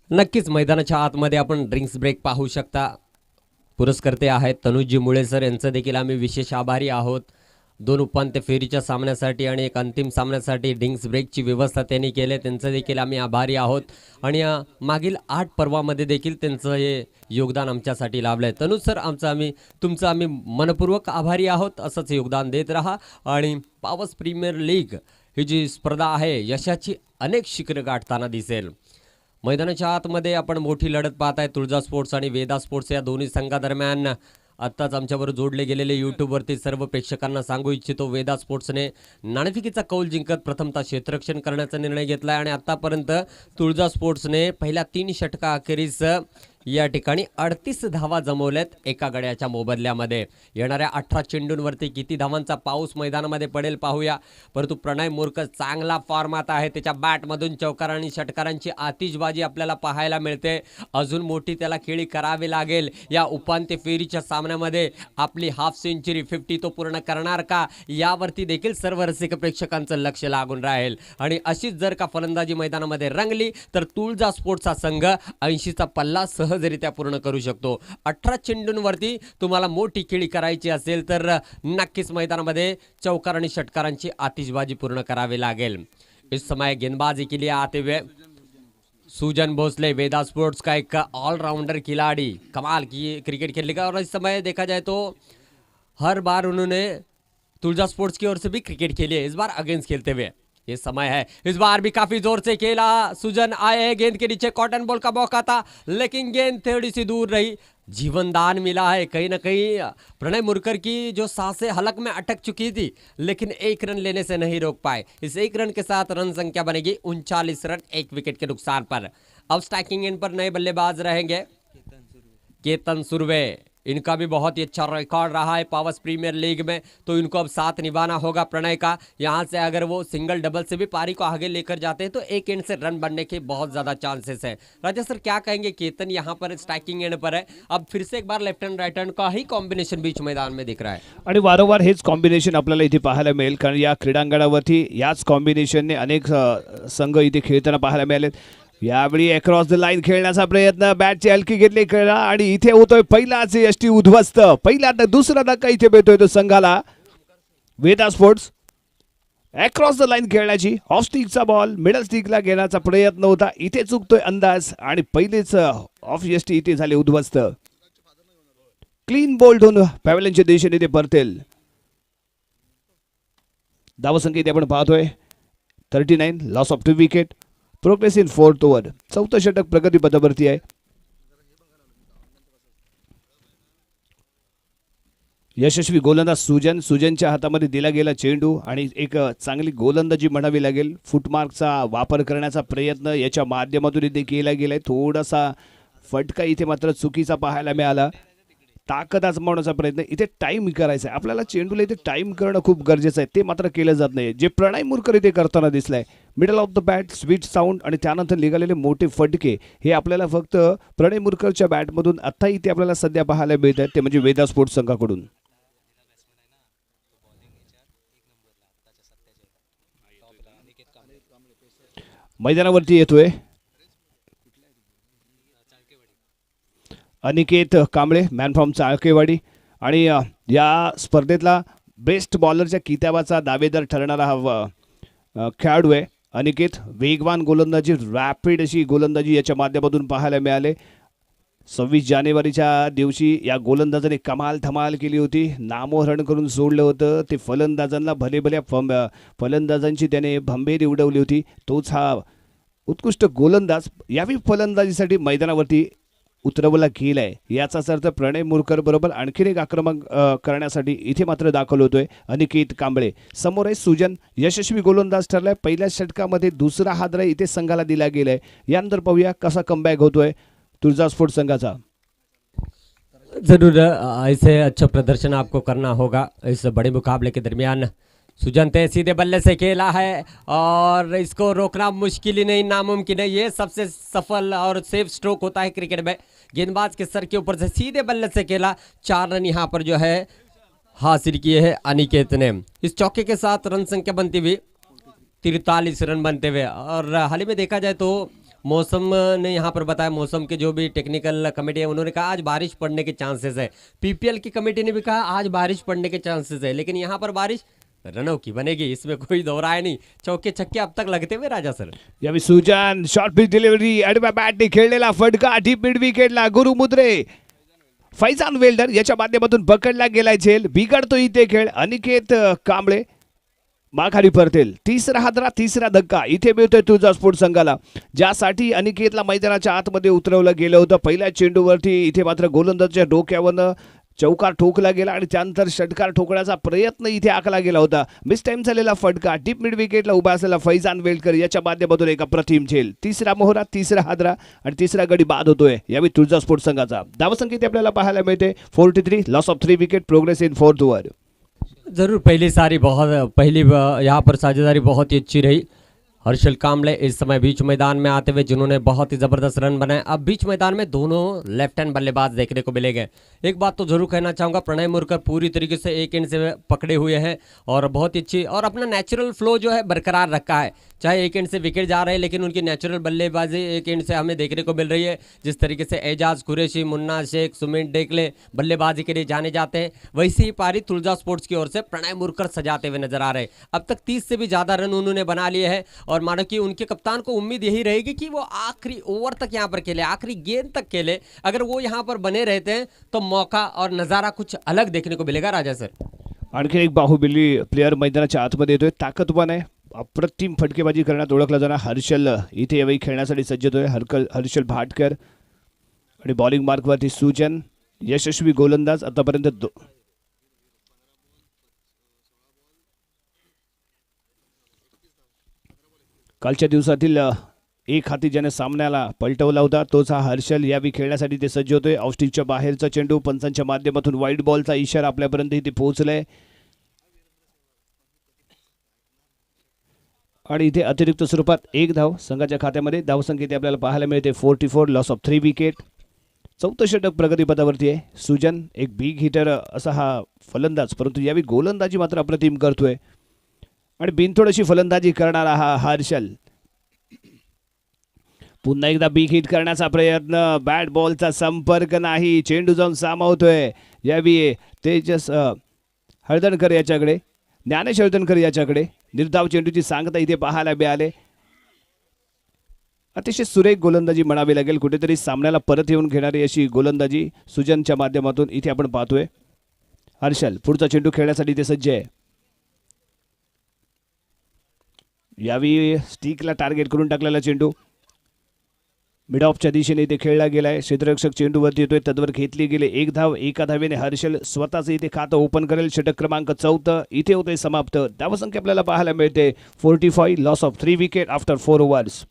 नक्कीच मैदानाच्या आतमध्ये आपण ड्रिंक्स ब्रेक पाहू शकता. पुरस्कर्ते आहेत तनुजी मुळे सर, यांचं देखील आम्ही विशेष आभारी आहोत. 2 उपांत्य फेरीच्या सामन्यासाठी आणि एक अंतिम सामन्यासाठी ड्रिंक्स ब्रेकची व्यवस्था त्यांनी केली, त्यांचं देखील आम्ही आभारी आहोत. आणि मागील 8 पर्वामध्ये देखील त्यांचं हे योगदान आमच्यासाठी लाभलं आहे. तनुज सर तुमचं आम्ही मनपूर्वक आभारी आहोत. असंच योगदान देत राहा आणि पावस प्रीमियर लीग ही जी स्पर्धा आहे यशाची अनेक शिखरं गाठताना दिसेल. मैदानाच्या आतमध्ये आपण मोठी लढत पाहताय. तुळजा स्पोर्ट्स आणि वेदा स्पोर्ट्स या दोन्ही संघादरम्यान आत्ताच आमच्यावर जोडले गेलेले यूट्यूबवरती सर्व प्रेक्षकांना सांगू इच्छितो वेदा स्पोर्ट्सने नाणेफेकीचा कौल जिंकत प्रथमतः क्षेत्ररक्षण करण्याचा निर्णय घेतला आहे आणि आत्तापर्यंत तुळजा स्पोर्ट्सने पहिल्या 3 षटकाअखेरीस या ठिकाणी 38 धावा जमवल्यात एका गड्याच्या मोबदल्यामध्ये. येणाऱ्या 18 चेंडूंवरती किती धावांचा पाऊस मैदानामध्ये पडेल पाहूया. परंतु प्रणय मूर्ख चांगला फॉर्मात आहे. त्याच्या बॅटमधून चौकार आणि षटकारांची आतिषबाजी आपल्याला पाहायला मिळते. अजून मोठी त्याला खेळी करावी लागेल. या उपांत्य फेरीच्या सामन्यामध्ये आपली हाफ सेंचुरी 50 तो पूर्ण करणार का, यावरती देखील सर्व रसिक प्रेक्षकांचं लक्ष लागून राहील. आणि अशीच जर का फलंदाजी मैदानामध्ये रंगली तर तुळजा स्पोर्ट्सचा संघ 80चा पल्ला सहजरित्या पूर्ण करू शकतो. 18 चेंडूंवरती तुम्हाला मोठी खेळी करायची असेल तर नक्कीच मैदानामध्ये चौकार आणि षटकारांची आतिषबाजी पूर्ण करावी लागेल. इस समय गेंदबाजी के लिए आते हुए सुजन भोसले, वेदा स्पोर्ट्स का एक ऑलराउंडर खिलाड़ी, कमाल की क्रिकेट खेलने का, और इस समय देखा जाए तो हर बार उन्होंने तुलजा स्पोर्ट्स की ओर से भी क्रिकेट खेली है, इस बार अगेंस्ट खेलते हुए ये समय है. इस बार भी काफी जोर से खेला सुजन, आए हैं गेंद के नीचे, कॉटन बॉल का मौका था लेकिन गेंद थोड़ी सी दूर रही. जीवनदान मिला है. कहीं ना कहीं प्रणय मुरकर की जो सांसें हलक में अटक चुकी थी लेकिन एक रन लेने से नहीं रोक पाए. इस एक रन के साथ रन संख्या बनेगी 39 रन, एक विकेट के नुकसान पर. अब स्ट्राइकिंग एंड पर नए बल्लेबाज रहेंगे केतन सुरवे. इनका भी बहुत ही अच्छा रिकॉर्ड रहा है पावर्स प्रीमियर लीग में, तो इनको अब साथ निभाना होगा प्रणय का. यहाँ से अगर वो सिंगल डबल से भी पारी को आगे लेकर जाते हैं तो एक एंड से रन बनने के बहुत ज़्यादा चांसेस है. राजा सर क्या कहेंगे, केतन यहाँ पर स्ट्राइकिंग एंड पर है, अब फिर से एक बार लेफ्ट हैंड राइट हैंड का ही कॉम्बिनेशन बीच मैदान में दिख रहा है आणि वारंवार हेच कॉम्बिनेशन आपल्याला इथे पाहायला मिळेल. कारण या क्रीडांगणावरती याच कॉम्बिनेशनने अनेक संघ इथे खेळताना पाहायला मिळालेत. यावेळी अक्रॉस द लाईन खेळण्याचा प्रयत्न, बॅटची हलकी घेतली खेळा आणि इथे होतोय पहिलाच यष्टी उद्ध्वस्त. पहिला दुसरा धक्का इथे मिळतोय तो संघाला. Veda sports across the line खेळण्याची, ऑफ स्टिकचा बॉल मिडल स्टिकला घेण्याचा प्रयत्न होता, इथे चुकतोय अंदाज आणि पहिलेच ऑफ यष्टी इथे झाले उद्ध्वस्त. क्लीन बोल्ड होऊन पॅव्हलियनच्या दिशेने ते परतेल. धावसंख्या इथे आपण पाहतोय 39, loss of 2 wicket. Progress in 4th over. 4थं षटक प्रगती पथावरती आहे. यशस्वी गोलंदाज सुजनच्या हातामध्ये दिला गेला चेंडू आणि एक चांगली गोलंदाजी म्हणावी लागेल. फुटमार्कचा वापर करण्याचा प्रयत्न याच्या माध्यमातून इथे केला गेलाय. थोडासा फटका इथे मात्र चुकीचा पाहायला मिळाला. ताकद आजमावण्याचा प्रयत्न, इथे टाइम करायचा आहे आपल्याला. चेंडूला इथे टाइम करणं खूप गरजेचं आहे, ते मात्र केलं जात नाही, जे प्रणय मुरकर इथे करताना दिसलाय. Middle of the bat, sweet sound आणि त्यानंतर निघालेले मोठे फटके, हे आपल्याला फक्त प्रणय मुरकरच्या बॅटमधून आता इथे आपल्याला सध्या पाहायला मिळत आहेत, ते म्हणजे वेदा स्पोर्ट्स संघाकडून. मैदानावरती येतोय अनिकेत कांबळे, मॅन फ्रॉम चाळकेवाडी, आणि या स्पर्धेतला बेस्ट बॉलरच्या किताबाचा दावेदार ठरणारा हा खेळाडू आहे अनिकेत. वेगवान गोलंदाजी, रॅपिड अशी गोलंदाजी याच्या माध्यमातून पाहायला मिळाले. 26 जानेवारीच्या दिवशी या गोलंदाजाने कमाल धमाल केली होती. नामोहरण करून सोडलं होतं. ते फलंदाजांना भल्या फलंदाजांची त्याने भंभेरी उडवली होती. तोच हा उत्कृष्ट गोलंदाज यावेळी फलंदाजीसाठी मैदानावरती उतरवला गेलाय. याचाच अर्थ प्रणय मुरकर बरोबर आणखीन एक आक्रमक करण्यासाठी इथे मात्र दाखल होतोय अनिकेत कांबळे. समोर आहे सुजन, यशस्वी गोलंदाज ठरलाय. पहिल्या षटकामध्ये दुसरा हादरा इथे संघाला दिला गेलाय. यानंतर पाहूया कसा कमबॅक होतोय तुळजा स्पोर्ट्स संघाचा. जरूर ऐसे अच्छा प्रदर्शन आपको करना होगा इस बड़े मुकाबले के दरमियान. सुजन ने सीधे बल्ले से खेला है और इसको रोकना मुश्किल ही नहीं, नामुमकिन है. ये सबसे सफल और सेफ स्ट्रोक होता है क्रिकेट में. गेंदबाज के सर के ऊपर से सीधे बल्ले से खेला. 4 रन यहाँ पर जो है हासिल किए हैं अनिकेत ने. इस चौके के साथ रन संख्या बनती हुई 43 रन बनते हुए. और हाल ही में देखा जाए तो मौसम ने यहाँ पर बताया, मौसम के जो भी टेक्निकल कमेटी है उन्होंने कहा आज बारिश पड़ने के चांसेस है. पीपीएल की कमेटी ने भी कहा आज बारिश पड़ने के चांसेस है, लेकिन यहाँ पर बारिश रनों की बनेगी, इसमें कोई दो राय नहीं. चौके छक्के अब तक लगते हुए राजा सर. यावेळी सुजन शॉर्ट पिच डिलिव्हरी, अडव्या बॅटने खेळलेला फटका डीप मिड विकेटला. गुरुमुद्रे, फैजान वेल्डर याच्या माध्यमातून पकडला गेलाय झेल. बिघडतो इथे खेळ. अनिकेत कांबळे माघारी परतेल. तिसरा हादरा, तिसरा धक्का इथे मिळतोय तुळजा स्पोर्ट्स संघाला, ज्यासाठी अनिकेतला मैदानाच्या आतमध्ये उतरवलं गेलं होतं. पहिल्या चेंडूवरती इथे मात्र गोलंदाजाच्या डोक्यावरनं चौकार ठोकला गेला आणि त्यानंतर षटकार ठोकण्याचा प्रयत्न इथे आखला गेला होता. मिस टाइम झालेला फटका. डीप मिड विकेटला उभा असलेला फैजान वेलकर याच्या माध्यमातून एक अप्रतिम झेल. तिसरा मोहरा, तिसरा हादरा आणि तिसरा गडी बाद होतोय यावेळी तुळजा स्पोर्ट्स संघाचा. धावसंख्या आपल्याला पाहायला मिळते 43, loss of 3 wicket, progress in 4th over. जरूर पहली यहाँ पर साझेदारी बहुत ही अच्छी रही. हर्षल कामले इस समय बीच मैदान में आते हुए जिन्होंने बहुत ही ज़बरदस्त रन बनाए. अब बीच मैदान में दोनों लेफ्ट हैंड बल्लेबाज देखने को मिलेंगे. एक बात तो जरूर कहना चाहूँगा, प्रणय मुरकर पूरी तरीके से एक एंड से पकड़े हुए हैं और बहुत ही अच्छी और अपना नेचुरल फ्लो जो है बरकरार रखा है. चाहे एक एंड से विकेट जा रहे हैं लेकिन उनकी नेचुरल बल्लेबाजी एक एंड से हमें देखने को मिल रही है. जिस तरीके से एजाज कुरैशी, मुन्ना शेख, सुमित डेकले बल्लेबाजी के लिए जाने जाते हैं, वैसे ही पारी तुलजा स्पोर्ट्स की ओर से प्रणय मुरकर सजाते हुए नजर आ रहे हैं. अब तक 30 से भी ज़्यादा रन उन्होंने बना लिए हैं और मानो कि उनके कप्तान को उम्मीद यही रहेगी कि वो आखिरी ओवर तक यहाँ पर खेले, आखिरी गेंद तक खेले. अगर वो यहाँ पर बने रहते हैं तो मौका और नज़ारा कुछ अलग देखने को मिलेगा. राजा सर, आणखी एक बाहुबली प्लेयर मैदानाच्या आतमध्ये येतोय. ताकदवान आहे, अप्रतिम फटकेबाजी करण्यात ओळखला जाणार हर्षल इथे यावेळी खेळण्यासाठी सज्ज होतोय. हर्षल भाटकर आणि बॉलिंग मार्कवरती सुजन, यशस्वी गोलंदाज आतापर्यंत कालच्या दिवसातील एक हाती ज्याने सामन्याला पलटवला होता तोच हा हर्षल यावेळी खेळण्यासाठी ते सज्ज होतोय. ऑफस्टिकच्या बाहेरचा चेंडू, पंचांच्या माध्यमातून वाईड बॉलचा इशारा आपल्यापर्यंत इथे पोहोचलाय आणि इथे अतिरिक्त स्वरूपात एक धाव संघाच्या खात्यामध्ये. धावसंख्या आपल्याला पाहायला मिळते 44, लॉस ऑफ 3 विकेट. 4थं षटक प्रगतीपथावरती आहे. सुजन एक बिग हिटर असा हा फलंदाज, परंतु यावेळी गोलंदाजी मात्र अप्रतिम करतोय आणि बिनतोड अशी फलंदाजी करणारा हा हर्षल. पुन्हा एकदा बिग हिट करण्याचा प्रयत्न, बॅट बॉलचा संपर्क नाही, चेंडू जाऊन सामावतोय. यावेळी तेजस हळदणकर याच्याकडे, ज्ञानेश हळदणकर याच्याकडे निर्धाव चेंडूची सांगता इथे पाहायला मिळाले. अतिशय सुरेख गोलंदाजी म्हणावी लागेल, कुठेतरी सामन्याला परत येऊन घेणारी अशी गोलंदाजी सुजनच्या माध्यमातून इथे आपण पाहतोय. हर्षल पुढचा चेंडू खेळण्यासाठी ते सज्ज आहे. यावेळी स्टिकला टार्गेट करून टाकलेला चेंडू मिड ऑफच्या दिशेने इथे खेळला गेलाय. क्षेत्ररक्षक चेंडूवरती येतोय, तदवर घेतली गेले एक धाव. एका धावेने हर्षल स्वतःच इथे खातं ओपन करेल. षटक क्रमांक 4 इथे होते समाप्त. धावसंख्या आपल्याला पाहायला मिळते 45, loss of 3 wicket after 4 overs.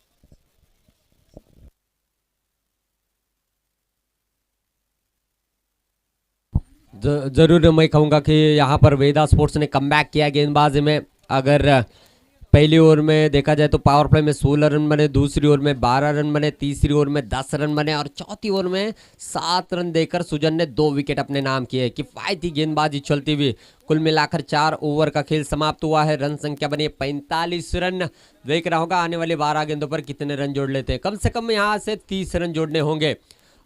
जरूर मैं कहूँगा कि यहाँ पर वेदा स्पोर्ट्स ने कमबैक किया गेंदबाजी में. अगर पहली ओवर में देखा जाए तो पावर प्ले में 16 रन बने, दूसरी ओवर में 12 रन बने, तीसरी ओवर में 10 रन बने और चौथी ओवर में 7 रन देकर सुजन ने 2 विकेट अपने नाम किए. किफायती गेंदबाजी चलती हुई कुल मिलाकर 4 ओवर का खेल समाप्त हुआ है. रन संख्या बनी 45 रन. देख रहा होगा आने वाले 12 गेंदों पर कितने रन जोड़ लेते हैं. कम से कम यहाँ से 30 रन जोड़ने होंगे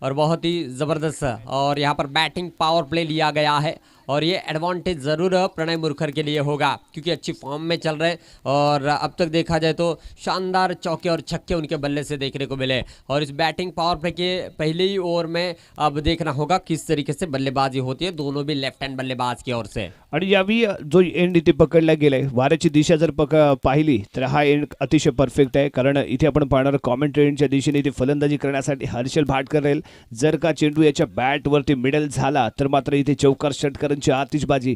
और बहुत ही ज़बरदस्त. और यहाँ पर बैटिंग पावर प्ले लिया गया है और ये एडवांटेज ज़रूर प्रणय मुरकर के लिए होगा क्योंकि अच्छी फॉर्म में चल रहे हैं और अब तक देखा जाए तो शानदार चौके और छक्के उनके बल्ले से देखने को मिले. और इस बैटिंग पावर प्ले के पहले ही ओवर में अब देखना होगा किस तरीके से बल्लेबाजी होती है, दोनों भी लेफ्ट हैंड बल्लेबाज की ओर से. आणि यावेळी जो एंड इथे पकडला गेलाय, वाऱ्याची दिशा जर पाहिली तर हा एंड अतिशय परफेक्ट आहे. कारण इथे आपण पाहणार कॉमेंट्रेटच्या दिशेने इथे फलंदाजी करण्यासाठी हर्षल भाटकर राहील. जर का चेंडू याच्या बॅटवरती मिडल झाला तर मात्र इथे चौकार षटकारांची आतिषबाजी.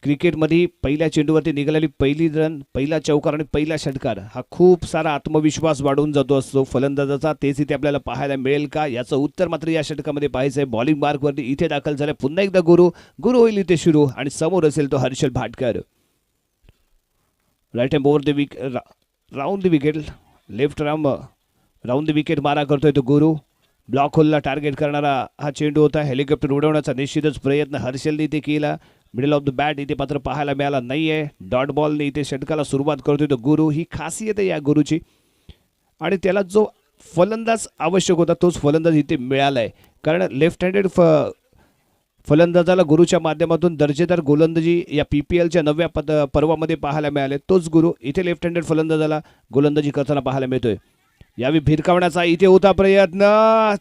क्रिकेटमध्ये पहिल्या चेंडूवरती निघालेली पहिली रन, पहिला चौकार आणि पहिला षटकार हा खूप सारा आत्मविश्वास वाढवून जातो असतो फलंदाजाचा. तेच इथे आपल्याला पाहायला मिळेल का, याचं उत्तर मात्र या षटकामध्ये पाहायचं आहे. बॉलिंग मार्कवरती इथे दाखल झाले पुन्हा एकदा गुरु होईल इथे सुरू आणि समोर असेल तो Harshal Bhatkar. Right hand over the wicket, round the wicket, left round the wicket मारा करतोय तो गुरु. ब्लॉक होलला टार्गेट करणारा हा चेंडू होता. हेलिकॉप्टर उडवण्याचा निश्चितच प्रयत्न हर्षलने इथे केला. मिडल ऑफ द बॅट इथे मात्र पाहायला मिळाला नाहीये. डॉट बॉलने इथे षटकाला सुरुवात करतोय तो गुरु. ही खासियत आहे या गुरुची आणि त्याला जो फलंदाज आवश्यक होता तोच फलंदाज इथे मिळालाय. कारण लेफ्ट हँडेड फलंदाजाला गुरुच्या माध्यमातून दर्जेदार गोलंदाजी या PPLच्या 9व्या पर्वामध्ये पाहायला मिळाले. तोच गुरु इथे लेफ्ट हँडेड फलंदाजाला गोलंदाजी करताना पाहायला मिळतोय. यावेळी भिरकावण्याचा इथे होता प्रयत्न.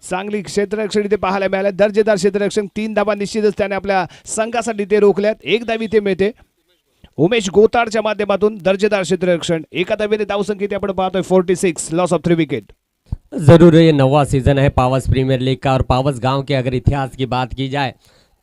चांगली क्षेत्ररक्षण इथे पाहायला मिळाले. दर्जेदार क्षेत्ररक्षण. 3 धावा निश्चितच त्याने आपल्या संघासाठी ते रोखल्यात. एक धाव इथे मिळते उमेश गोताडच्या माध्यमातून. दर्जेदार क्षेत्ररक्षण. एका धावेने धावसंख्या इथे आपण पाहतोय 46, लॉस ऑफ 3 विकेट. ज़रूर ये नवा सीज़न है पावर्स प्रीमियर लीग का। और पावर्स गांव के अगर इतिहास की बात की जाए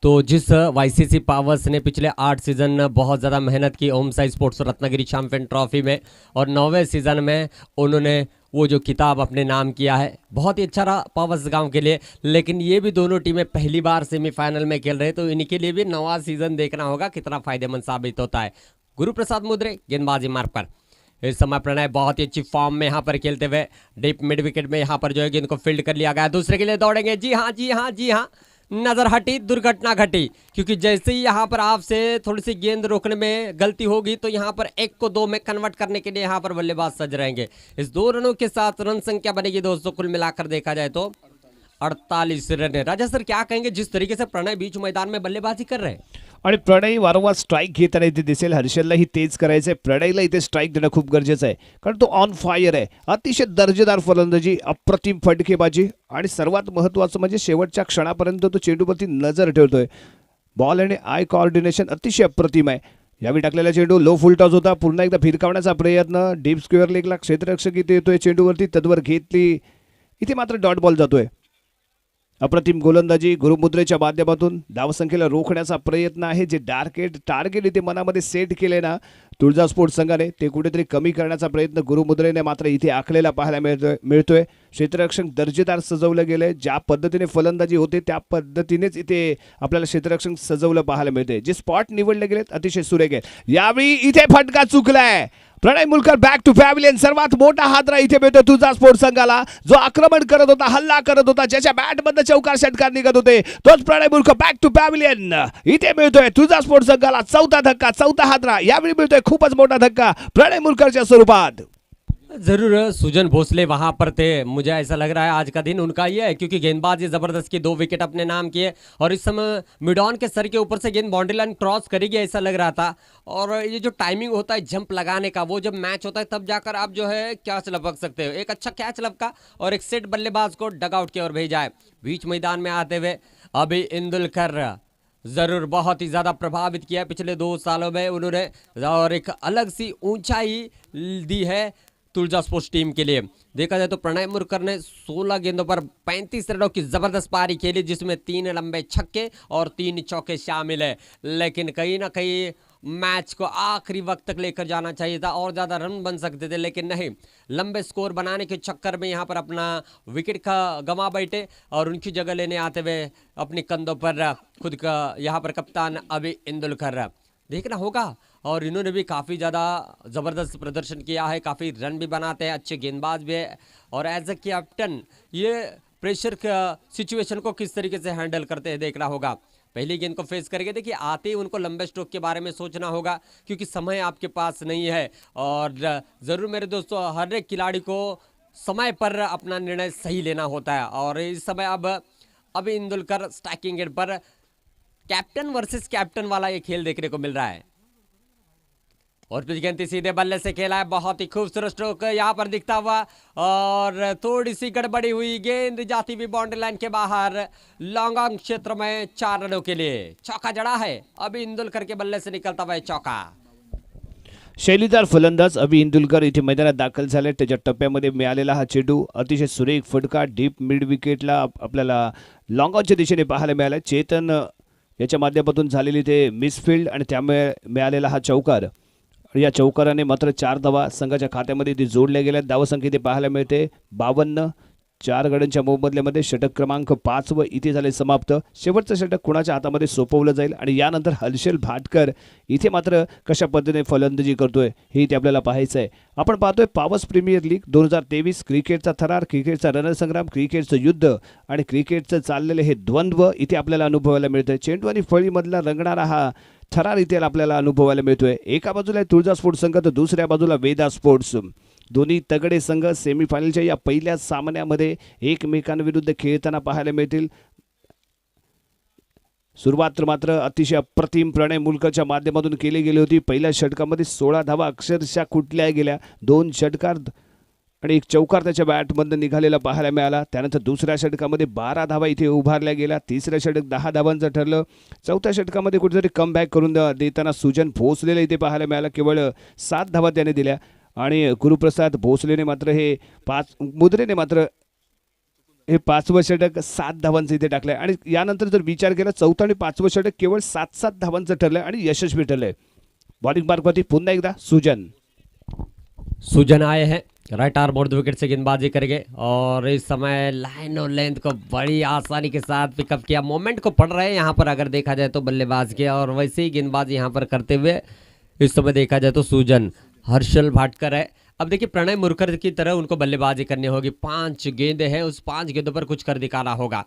तो जिस वाईसीसी पावर्स ने पिछले 8 सीज़न बहुत ज़्यादा मेहनत की Om Sai sports Ratnagiri champion trophy में, और 9वें सीज़न में उन्होंने वो जो किताब अपने नाम किया है, बहुत ही अच्छा रहा पावर्स गांव के लिए। लेकिन ये भी दोनों टीमें पहली बार सेमीफाइनल में खेल रहे, तो इनके लिए भी नवा सीज़न देखना होगा कितना फ़ायदेमंद साबित होता है। गुरु प्रसाद मुद्रे गेंदबाजी मार्ग पर इस समय प्रणय बहुत ही अच्छी फॉर्म में यहाँ पर खेलते हुए डीप मिड विकेट में यहाँ पर जो है गेंद को फील्ड कर लिया गया, दूसरे के लिए दौड़ेंगे। जी हाँ जी हाँ जी हाँ, नजर हटी, दुर्घटना घटी, क्योंकि जैसे ही यहाँ पर आपसे थोड़ी सी गेंद रोकने में गलती होगी तो यहाँ पर 1 को 2 में कन्वर्ट करने के लिए यहाँ पर बल्लेबाज सज रहेंगे। इस 2 रनों के साथ रन संख्या बनेगी दोस्तों कुल मिलाकर देखा जाए तो 48 रन है। राजा सर क्या कहेंगे जिस तरीके से प्रणय बीच मैदान में बल्लेबाजी कर रहे हैं? आणि प्रणय वारंवार स्ट्राईक घेताना इथे दिसेल. हर्षललाही तेच करायचंय. प्रणयला इथे स्ट्राईक देणं खूप गरजेचं आहे, कारण तो ऑन फायर आहे. अतिशय दर्जेदार फलंदाजी, अप्रतिम फटकेबाजी आणि सर्वात महत्त्वाचं म्हणजे शेवटच्या क्षणापर्यंत तो चेंडूवरती नजर ठेवतोय. बॉल आणि आय कोऑर्डिनेशन अतिशय अप्रतिम आहे. यावेळी टाकलेला चेंडू लो फुल टॉस होता. पुन्हा एकदा फिरकावण्याचा प्रयत्न. डीप स्क्वेअर लेगला क्षेत्ररक्षक इथे येतोय चेंडूवरती, तद्वर घेतली. इथे मात्र डॉट बॉल जातोय. अप्रतिम गोलंदाजी गुरुमुद्रेच्या माध्यमातून धावसंख्येला रोखण्याचा प्रयत्न आहे. जे टार्गेट इथे मनामध्ये सेट केले ना तुळजा स्पोर्ट्स संघाने, ते कुठेतरी कमी करण्याचा प्रयत्न गुरुमुद्रेने मात्र इथे आखलेला पाहायला मिळतोय. क्षेत्ररक्षक दर्जेदार सजवलं गेलंय. ज्या पद्धतीने फलंदाजी होते त्या पद्धतीनेच इथे आपल्याला क्षेत्ररक्षक सजवलं पाहायला मिळते. जे स्पॉट निवडले गेलेत अतिशय सुरेख आहेत. यावेळी इथे फटका चुकलाय. प्रणय मुलकर बॅक टू पॅव्हिलियन. सर्वात मोठा हादरा इथे मिळतो तुळजा स्पोर्ट्स संघाला. जो आक्रमण करत होता, हल्ला करत होता, ज्याच्या बॅटमधनं चौकार षटकार निघत होते, तोच प्रणय मुलकर बॅक टू पॅव्हिलियन इथे मिळतोय तुळजा स्पोर्ट्स संघाला. चौथा धक्का, चौथा हादरा यावेळी मिळतोय. खूपच मोठा धक्का प्रणय मुलकरच्या स्वरूपात. जरूर सुजन भोसले वहां पर थे, मुझे ऐसा लग रहा है आज का दिन उनका ही है, क्योंकि गेंदबाज ये जबरदस्त की 2 विकेट अपने नाम किए और इस समय मिडॉन के सर के ऊपर से गेंद बाउंड्री लाइन क्रॉस करेगी ऐसा लग रहा था। और ये जो टाइमिंग होता है जंप लगाने का, वो जब मैच होता है तब जाकर आप जो है कैच लपक सकते हो। एक अच्छा कैच लपका और एक सेट बल्लेबाज को डगआउट की ओर भेजा है। बीच मैदान में आते हुए अभी इंदुलकर जरूर बहुत ही ज़्यादा प्रभावित किया है पिछले 2 सालों में उन्होंने, और एक अलग सी ऊंचाई दी है तुलजा स्पोर्ट्स टीम के लिए। देखा जाए तो प्रणय मुरकर ने 16 गेंदों पर 35 रनों की जबरदस्त पारी खेली, जिसमें 3 लंबे छक्के और 3 चौके शामिल है। लेकिन कहीं ना कहीं मैच को आखिरी वक्त तक लेकर जाना चाहिए था और ज़्यादा रन बन सकते थे, लेकिन नहीं, लंबे स्कोर बनाने के चक्कर में यहाँ पर अपना विकेट का गंवा बैठे और उनकी जगह लेने आते हुए अपने कंधों पर खुद का यहाँ पर कप्तान अभी इंदुलकर देखना होगा। और इन्होंने भी काफ़ी ज़्यादा ज़बरदस्त प्रदर्शन किया है, काफ़ी रन भी बनाते हैं, अच्छे गेंदबाज भी है, और एज ए कैप्टन ये प्रेशर का सिचुएशन को किस तरीके से हैंडल करते हैं देखना होगा। पहली गेंद को फेस करके देखिए, आते ही उनको लंबे स्ट्रोक के बारे में सोचना होगा, क्योंकि समय आपके पास नहीं है। और ज़रूर मेरे दोस्तों, हर एक खिलाड़ी को समय पर अपना निर्णय सही लेना होता है। और इस समय अब इंदुलकर स्ट्राइकिंग एंड पर कैप्टन वर्सेस कैप्टन वाला ये खेल देखने को मिल रहा है। और गेंद सीधे बल्ले से खेला है, बहुत ही खूबसूरत स्ट्रोक यहाँ पर दिखता हुआ, और थोड़ी सी गड़बड़ी हुई, गेंद जाती हुई बाउंड्री लाइन के बाहर लॉन्ग ऑन क्षेत्र में 4 रनों के लिए चौका जड़ा है। अभी इंदुलकर के बल्ले से निकलता हुआ चौका। शैलीदार फलंदाज अभि इंदुलकर इथे मैदानात दाखल झाले. त्याच्या टप्प्यामध्ये मिळालेला हा चेंडू अतिशय सुरेख फटका डीप मिड विकेटला आपल्याला लॉंग ऑनच्या दिशेने पाहायला मिळाला. चेतन याच्या माध्यमातून झालेली ते मिसफिल्ड आणि त्यामुळे मिळालेला हा चौकार. या चौकाराने मात्र 4 धावा संघाच्या खात्यामध्ये ती जोडल्या गेल्या. धावसंख्या इथे पाहायला मिळते 52. 4 गड्यांच्या मोबदल्यामध्ये षटक क्रमांक 5 व इथे झाले समाप्त. शेवटचं षटक कुणाच्या हातामध्ये सोपवलं जाईल आणि यानंतर हर्षल भाटकर इथे मात्र कशा पद्धतीने फलंदाजी करतोय हे इथे आपल्याला पाहायचं आहे. आपण पाहतोय पावर्स प्रीमियर लीग 2023, क्रिकेटचा थरार, क्रिकेटचा रणसंग्राम, क्रिकेटचं युद्ध आणि क्रिकेटचं चाललेले हे द्वंद्व इथे आपल्याला अनुभवायला मिळतंय. चेंडू आणि फळीमधला रंगणारा हा थरार इथे आपल्याला अनुभवायला मिळतोय. एका बाजूला तुळजा स्पोर्ट्स संघ तर दुसऱ्या बाजूला वेदा स्पोर्ट्स. दोन्ही तगडे संघ सेमीफायनलच्या या पहिल्या सामन्यामध्ये एकमेकांविरुद्ध खेळताना पाहायला मिळतील. सुरुवात मात्र अतिशय अप्रतिम प्रणय मुलकरच्या माध्यमातून केली गेली होती. पहिल्या षटकामध्ये 16 धावा अक्षरशः कुठल्या गेल्या. 2 षटकार आणि एक चौकार त्याच्या बॅटमधून निघालेला पाहायला मिळाला. त्यानंतर दुसऱ्या षटकामध्ये 12 धावा इथे उभारल्या गेल्या. तिसऱ्या षटक 10 धावांचं ठरलं. चौथ्या षटकामध्ये कुठेतरी कमबॅक करून देताना सुजन भोसलेला इथे पाहायला मिळाला. केवळ 7 धावा त्याने दिल्या आणि गुरुप्रसाद भोसलेने मात्र हे 5 मुद्रेने मात्र हे 5वं षटक 7 धावांचं इथे टाकलंय आणि यानंतर जर विचार केला 4थं आणि 5वं षटक केवळ 7-7 धावांचं ठरलंय आणि यशस्वी ठरलंय. बॉलिंग मार्कवरती पुन्हा एकदा सुजन आए हैं राइट आर्म और विकेट से गेंदबाजी करेंगे और इस समय लाइन और लेंथ को बड़ी आसानी के साथ पिकअप किया. मोमेंट को पढ़ रहे हैं यहाँ पर अगर देखा जाए तो बल्लेबाज के, और वैसे ही गेंदबाजी यहाँ पर करते हुए इस समय देखा जाए तो सुजन हर्षल भाटकर है. अब देखिए प्रणय मुरकर की तरह उनको बल्लेबाजी करनी होगी. 5 गेंदें हैं, उस 5 गेंदों पर कुछ कर दिखाना होगा.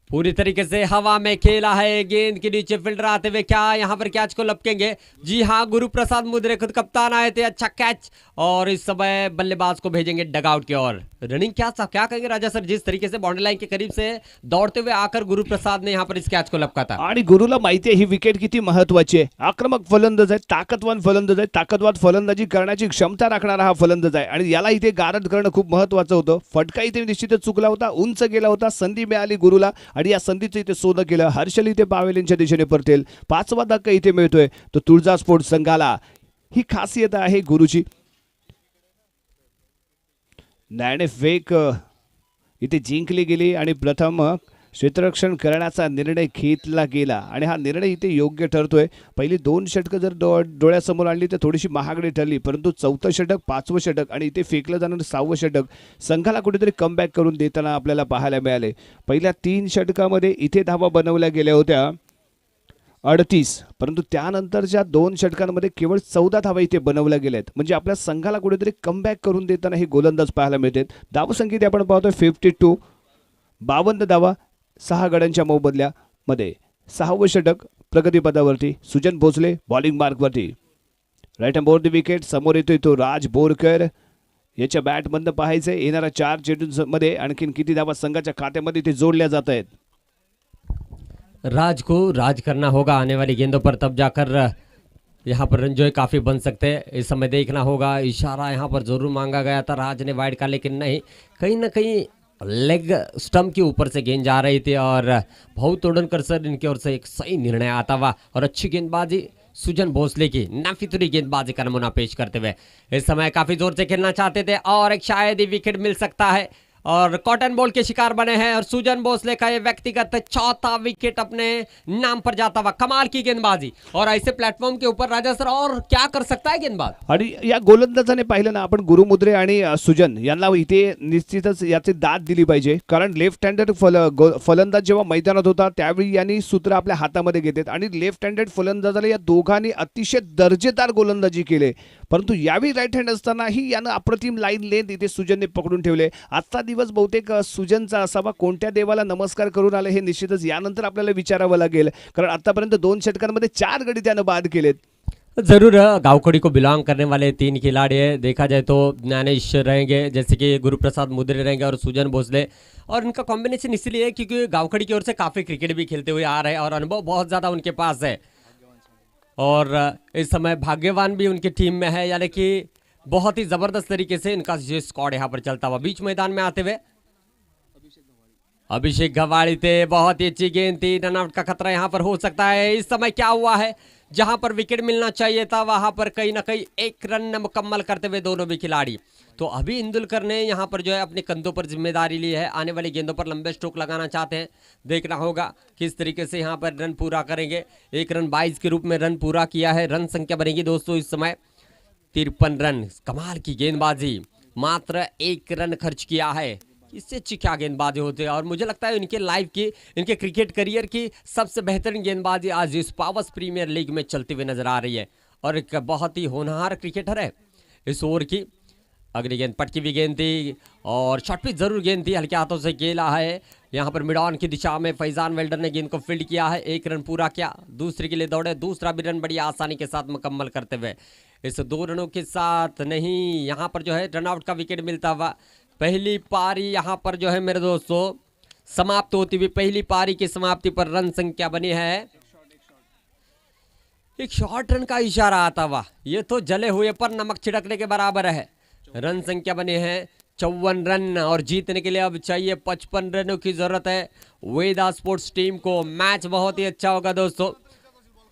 पूरी तरीके से हवा में खेला है, गेंद के नीचे फील्डर आते हुए क्या यहाँ पर कैच को लपकेंगे. जी हाँ, गुरु प्रसाद मुद्रे खुद कप्तान आए थे. अच्छा कैच, और इस समय बल्लेबाज को भेजेंगे डगआउट की ओर. रनिंग क्या कहेंगे राजा सर, जिस तरीके से बाउंड्री लाइन के करीब से दौड़ते हुए आकर गुरु प्रसाद ने यहाँ पर इस कैच को लपका था. आणि गुरुला माहिती आहे ही विकेट किती महत्वाची आहे. आक्रमक फलंदाज आहे, ताकदवान फलंदाज आहे, ताकदवान फलंदाजी करण्याची क्षमता राखणारा हा फलंदाज आहे आणि याला इथे गारद करणं खूप महत्वाचं होतं. फटका इथे निश्चितच चुकला होता, उंच गेला होता, संधी मिळाली गुरुला आणि या संधीचं इथे सोनं केलं. हर्षल इथे पावेलींच्या दिशेने परतेल. 5वा धक्का इथे मिळतोय. तो तुळजा स्पोर्ट्स संघाला ही खासियत आहे गुरुची. नाणेफेक इथे जिंकली गेली आणि प्रथम क्षेत्ररक्षण करण्याचा निर्णय घेतला गेला आणि हा निर्णय इथे योग्य ठरतोय. पहिली 2 षटकं जर डोळ्यासमोर आणली तर थोडीशी महागडी ठरली, परंतु 4थं षटक, 5वं षटक आणि इथे फेकलं जाणारं 6वं षटक संघाला कुठेतरी कमबॅक करून देताना आपल्याला पाहायला मिळाले. पहिल्या 3 षटकामध्ये इथे धावा बनवल्या गेल्या होत्या 38, परंतु त्यानंतरच्या 2 षटकांमध्ये केवळ 14 धावा इथे बनवल्या गेल्यात. म्हणजे आपल्या संघाला कुठेतरी कमबॅक करून देताना हे गोलंदाज पाहायला मिळतात. धावसंख्येत आपण पाहतोय 52, 52 धावा 6 गड्यांच्या मोबदल्यामध्ये. 6वं षटक प्रगतीपदावरती. सुजन भोसले बॉलिंग मार्कवरती. Right hand board the wicket. समोर येतोय तो राज बोरकर. याच्या बॅटमधनं पाहायचंय येणाऱ्या 4 चेंडूंमध्ये आणखीन किती धावा संघाच्या खात्यामध्ये ते जोडल्या जात आहेत. राज को राज करना होगा आने वाली गेंदों पर, तब जाकर यहाँ पर रन जो है काफ़ी बन सकते हैं. इस समय देखना होगा, इशारा यहाँ पर जरूर मांगा गया था राज ने वाइड का, लेकिन नहीं, कहीं ना कहीं लेग स्टंप के ऊपर से गेंद जा रही थी और बहुत तोड़नकर सर इनकी ओर से एक सही निर्णय आता हुआ और अच्छी गेंदबाजी सुजन भोसले की नाफितुरी गेंदबाजी का नमूना पेश करते हुए इस समय काफ़ी जोर से खेलना चाहते थे और एक शायद ही विकेट मिल सकता है और कॉटन बॉल के शिकार बने हैं और सुजन भोसले का ये व्यक्तिगत 4था विकेट अपने नाम पर जाता हुआ. कमाल की गेंदबाजी और ऐसे प्लेटफॉर्म के ऊपर राजा सर और क्या कर सकता है गेंदबाज. आणि या गोलंदाजाने पाहिलं ना आपण, गुरुमुद्रे आणि सुजन यांना इथे निश्चितच याची दाद दिली पाहिजे. कारण लेफ्ट हँडेड फलंदाज जेव्हा मैदानात होता त्यावेळी यांनी सूत्र आपल्या हातामध्ये घेतात आणि लेफ्ट हँडेड फलंदाजाला या दोघांनी अतिशय दर्जेदार गोलंदाजी केले. परंतु यावेळी राईट हँड असतानाही यानं अप्रतिम लाईन लेंथ इथे सुजनने पकडून ठेवले. आजचा दिवस बहुतेक सुजनचा असावा. कोणत्या देवाला नमस्कार करून आले हे निश्चितच यानंतर आपल्याला विचारावं लागेल, कारण आतापर्यंत 2 षटकांमध्ये 4 गडी त्यानं बाद केलेत. जरूर गावखड़ी को बिलोंग करने वाले 3 खिलाड़ी है. देखा जाए तो ज्ञानेश रहेंगे, जैसे कि गुरु प्रसाद मुद्रे रहेंगे और सुजन भोसले, और इनका कॉम्बिनेशन इसलिए है क्योंकि गावखड़ी की ओर से काफ़ी क्रिकेट भी खेलते हुए आ रहे हैं और अनुभव बहुत ज़्यादा उनके पास है और इस समय भाग्यवान भी उनकी टीम में है, यानी कि बहुत ही ज़बरदस्त तरीके से इनका ये स्क्वाड यहाँ पर चलता हुआ. बीच मैदान में आते हुए अभिषेक गवाड़ी थे, बहुत ही अच्छी गेंद थी. रन आउट का खतरा यहाँ पर हो सकता है. इस समय क्या हुआ है, जहां पर विकेट मिलना चाहिए था वहां पर कहीं ना कहीं 1 रन मुकम्मल करते हुए दोनों भी खिलाड़ी. तो अभी इंदुलकर ने यहाँ पर जो है अपने कंधों पर जिम्मेदारी ली है. आने वाली गेंदों पर लंबे स्ट्रोक लगाना चाहते हैं. देखना होगा किस तरीके से यहाँ पर रन पूरा करेंगे. 1 रन 22 के रूप में रन पूरा किया है. रन संख्या बनेगी दोस्तों इस समय 53 रन. कमाल की गेंदबाजी, मात्र 1 रन खर्च किया है. इससे अच्छी क्या गेंदबाजी होते हैं और मुझे लगता है इनके लाइफ की, इनके क्रिकेट करियर की सबसे बेहतरीन गेंदबाजी आज इस पावर्स प्रीमियर लीग में चलती हुई नजर आ रही है और एक बहुत ही होनहार क्रिकेटर है. इस ओवर की अगली गेंद पटकी हुई गेंद थी और शॉट पिच जरूर गेंद थी, हल्के हाथों से खेला है. यहाँ पर मिड ऑन की दिशा में फैजान वेल्डर ने गेंद को फील्ड किया है. 1 रन पूरा किया, दूसरे के लिए दौड़े, दूसरा भी रन बड़ी आसानी के साथ मुकम्मल करते हुए इस 2 रनों के साथ नहीं यहाँ पर जो है रन आउट का विकेट मिलता हुआ. पहली पारी यहाँ पर जो है मेरे दोस्तों समाप्त होती हुई, पहली पारी की समाप्ति पर रन संख्या बनी है, एक शॉर्ट रन का इशारा आता हुआ. ये तो जले हुए पर नमक छिड़कने के बराबर है. रन संख्या बनी है 54 रन और जीतने के लिए अब चाहिए 55 रनों की जरूरत है वेदा स्पोर्ट्स टीम को. मैच बहुत ही अच्छा होगा दोस्तों.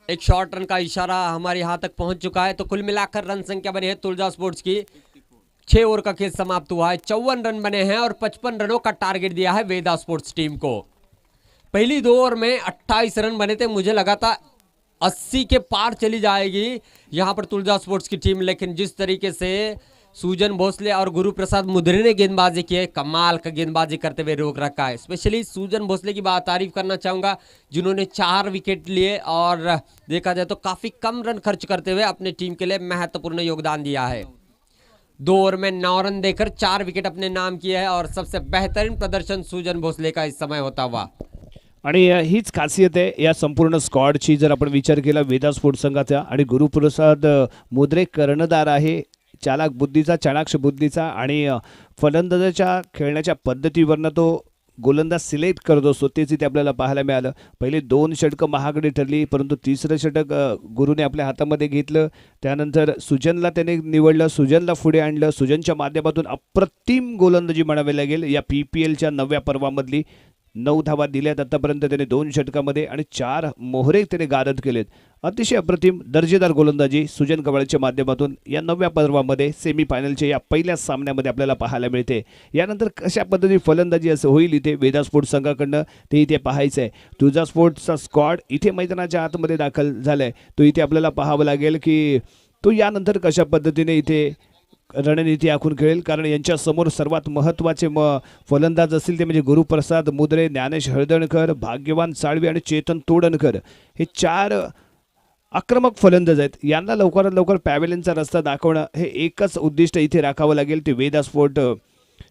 एक शॉर्ट रन का इशारा हमारे यहाँ तक पहुंच चुका है. तो कुल मिलाकर रन संख्या बनी है तुलजा स्पोर्ट्स की 6 ओवर का खेल समाप्त हुआ है, 54 रन बने हैं और 55 रनों का टारगेट दिया है वेदा स्पोर्ट्स टीम को। पहली 2 ओवर में 28 रन बने थे, मुझे लगा था 80 के पार चली जाएगी यहां पर तुलजा स्पोर्ट्स की टीम, लेकिन जिस तरीके से सुजन भोसले और गुरु प्रसाद मुद्रे ने गेंदबाजी की है, कमाल का गेंदबाजी करते हुए रोक रखा है। स्पेशली सुजन भोसले की बात तारीफ करना चाहूंगा, जिन्होंने 4 विकेट लिए और देखा जाए तो काफी कम रन खर्च करते हुए अपने टीम के लिए महत्वपूर्ण योगदान दिया है। 2 ओवर में 9 रन देकर 4 विकेट अपने नाम किए हैं और सबसे बेहतरीन प्रदर्शन सुजन भोसले का इस समय होता हुआ। आणि हीच खासियत आहे या संपूर्ण स्क्वॉडची, जर आपण विचार केला वेदा स्पोर्ट्स संघाचा। आणि गुरुप्रसाद मुद्रे कर्णधार आहे, चालाक बुद्धीचा, चाणाक्ष बुद्धीचा, आणि फलंदाजाच्या खेळण्याच्या पद्धतीवरनं तो गोलंदाज सिलेक्ट करत असतो, तेच इथे आपल्याला पाहायला मिळालं। पहिले 2 षटकं महागडी ठरली, परंतु तिसरं षटक गुरुने आपल्या हातामध्ये घेतलं। त्यानंतर सुजनला त्याने निवडलं, सुजनला पुढे आणलं, सुजनच्या माध्यमातून अप्रतिम गोलंदाजी म्हणावी लागेल या PPLच्या 9व्या पर्वामधली। 9 धावा दिल्यात आतापर्यंत त्याने 2 षटकामध्ये आणि 4 मोहरे त्याने गारद केलेत। अतिशय अप्रतिम दर्जेदार गोलंदाजी सुजन गवळच्या माध्यमातून या 9व्या पर्वामध्ये सेमीफायनलच्या या पहिल्या सामन्यामध्ये आपल्याला पाहायला मिळते। यानंतर कशा पद्धती फलंदाजी असं होईल इथे वेदा स्पोर्ट्स संघाकडनं ते इथे पाहायचं आहे। तुळजा स्पोर्ट्सचा स्क्वॉड इथे मैदानाच्या आतमध्ये दाखल झालाय, तो इथे आपल्याला पाहावं लागेल की तो यानंतर कशा पद्धतीने इथे रणनीती आखून खेळेल, कारण यांच्या समोर सर्वात महत्त्वाचे फलंदाज असतील ते म्हणजे गुरुप्रसाद मुद्रे, ज्ञानेश हळदणकर, भाग्यवान साळवी आणि चेतन तोडणकर। हे 4 आक्रमक फलंदाज आहेत, यांना लवकरात लवकर पॅव्हेलियनचा रस्ता दाखवणं हे एकच उद्दिष्ट इथे राखावं लागेल। ते वेदा स्पोर्ट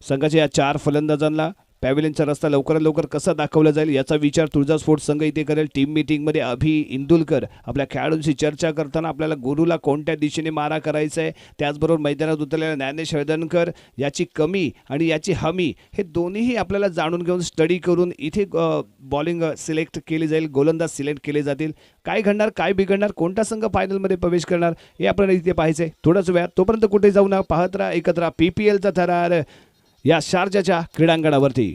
संघाच्या या 4 फलंदाजांना पॅव्हेलियनचा रस्ता लवकरात लवकर कसा दाखवला जाईल याचा विचार तुळजा स्पोर्ट्स संघ इथे करेल। टीम मीटिंगमध्ये अभि इंदुलकर आपल्या खेळाडूंशी चर्चा करताना आपल्याला गुरुला कोणत्या दिशेने मारा करायचा आहे, त्याचबरोबर मैदानात उतरलेला ज्ञानेश हळदणकर याची कमी आणि याची हमी हे दोन्हीही आपल्याला जाणून घेऊन स्टडी करून इथे बॉलिंग सिलेक्ट केली जाईल, गोलंदाज सिलेक्ट केले जातील। काय घडणार, काय बिघडणार, कोणता संघ फायनलमध्ये प्रवेश करणार हे आपल्याला इथे पाहायचं आहे। थोडंच वेळात, तोपर्यंत कुठे जाऊ ना, पाहत राहा एकत्र PPLचा थरार या शारजाच्या क्रीडांगणावरती।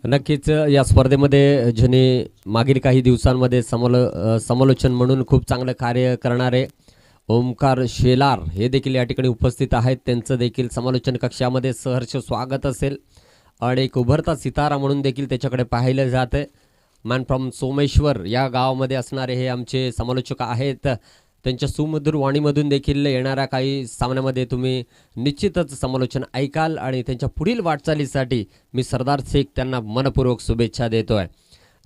नक्कीच या स्पर्धेमध्ये ज्याने मागील काही दिवसांमध्ये समालोचन म्हणून खूप चांगलं कार्य करणारे ओमकार शेलार हे देखील या ठिकाणी उपस्थित आहेत। त्यांचं देखील समालोचन कक्षामध्ये सहर्ष स्वागत असेल आणि एक उभरता सितारा म्हणून देखील त्याच्याकडे पाहिलं जातं। मॅन फ्रॉम सोमेश्वर या गावामध्ये असणारे हे आमचे समालोचक आहेत। त्यांच्या सुमधुर वाणीमधून देखील येणाऱ्या काही सामन्यामध्ये तुम्ही निश्चितच समालोचन ऐकाल आणि त्यांच्या पुढील वाटचालीसाठी मी सरदार शेख त्यांना मनपूर्वक शुभेच्छा देतोय।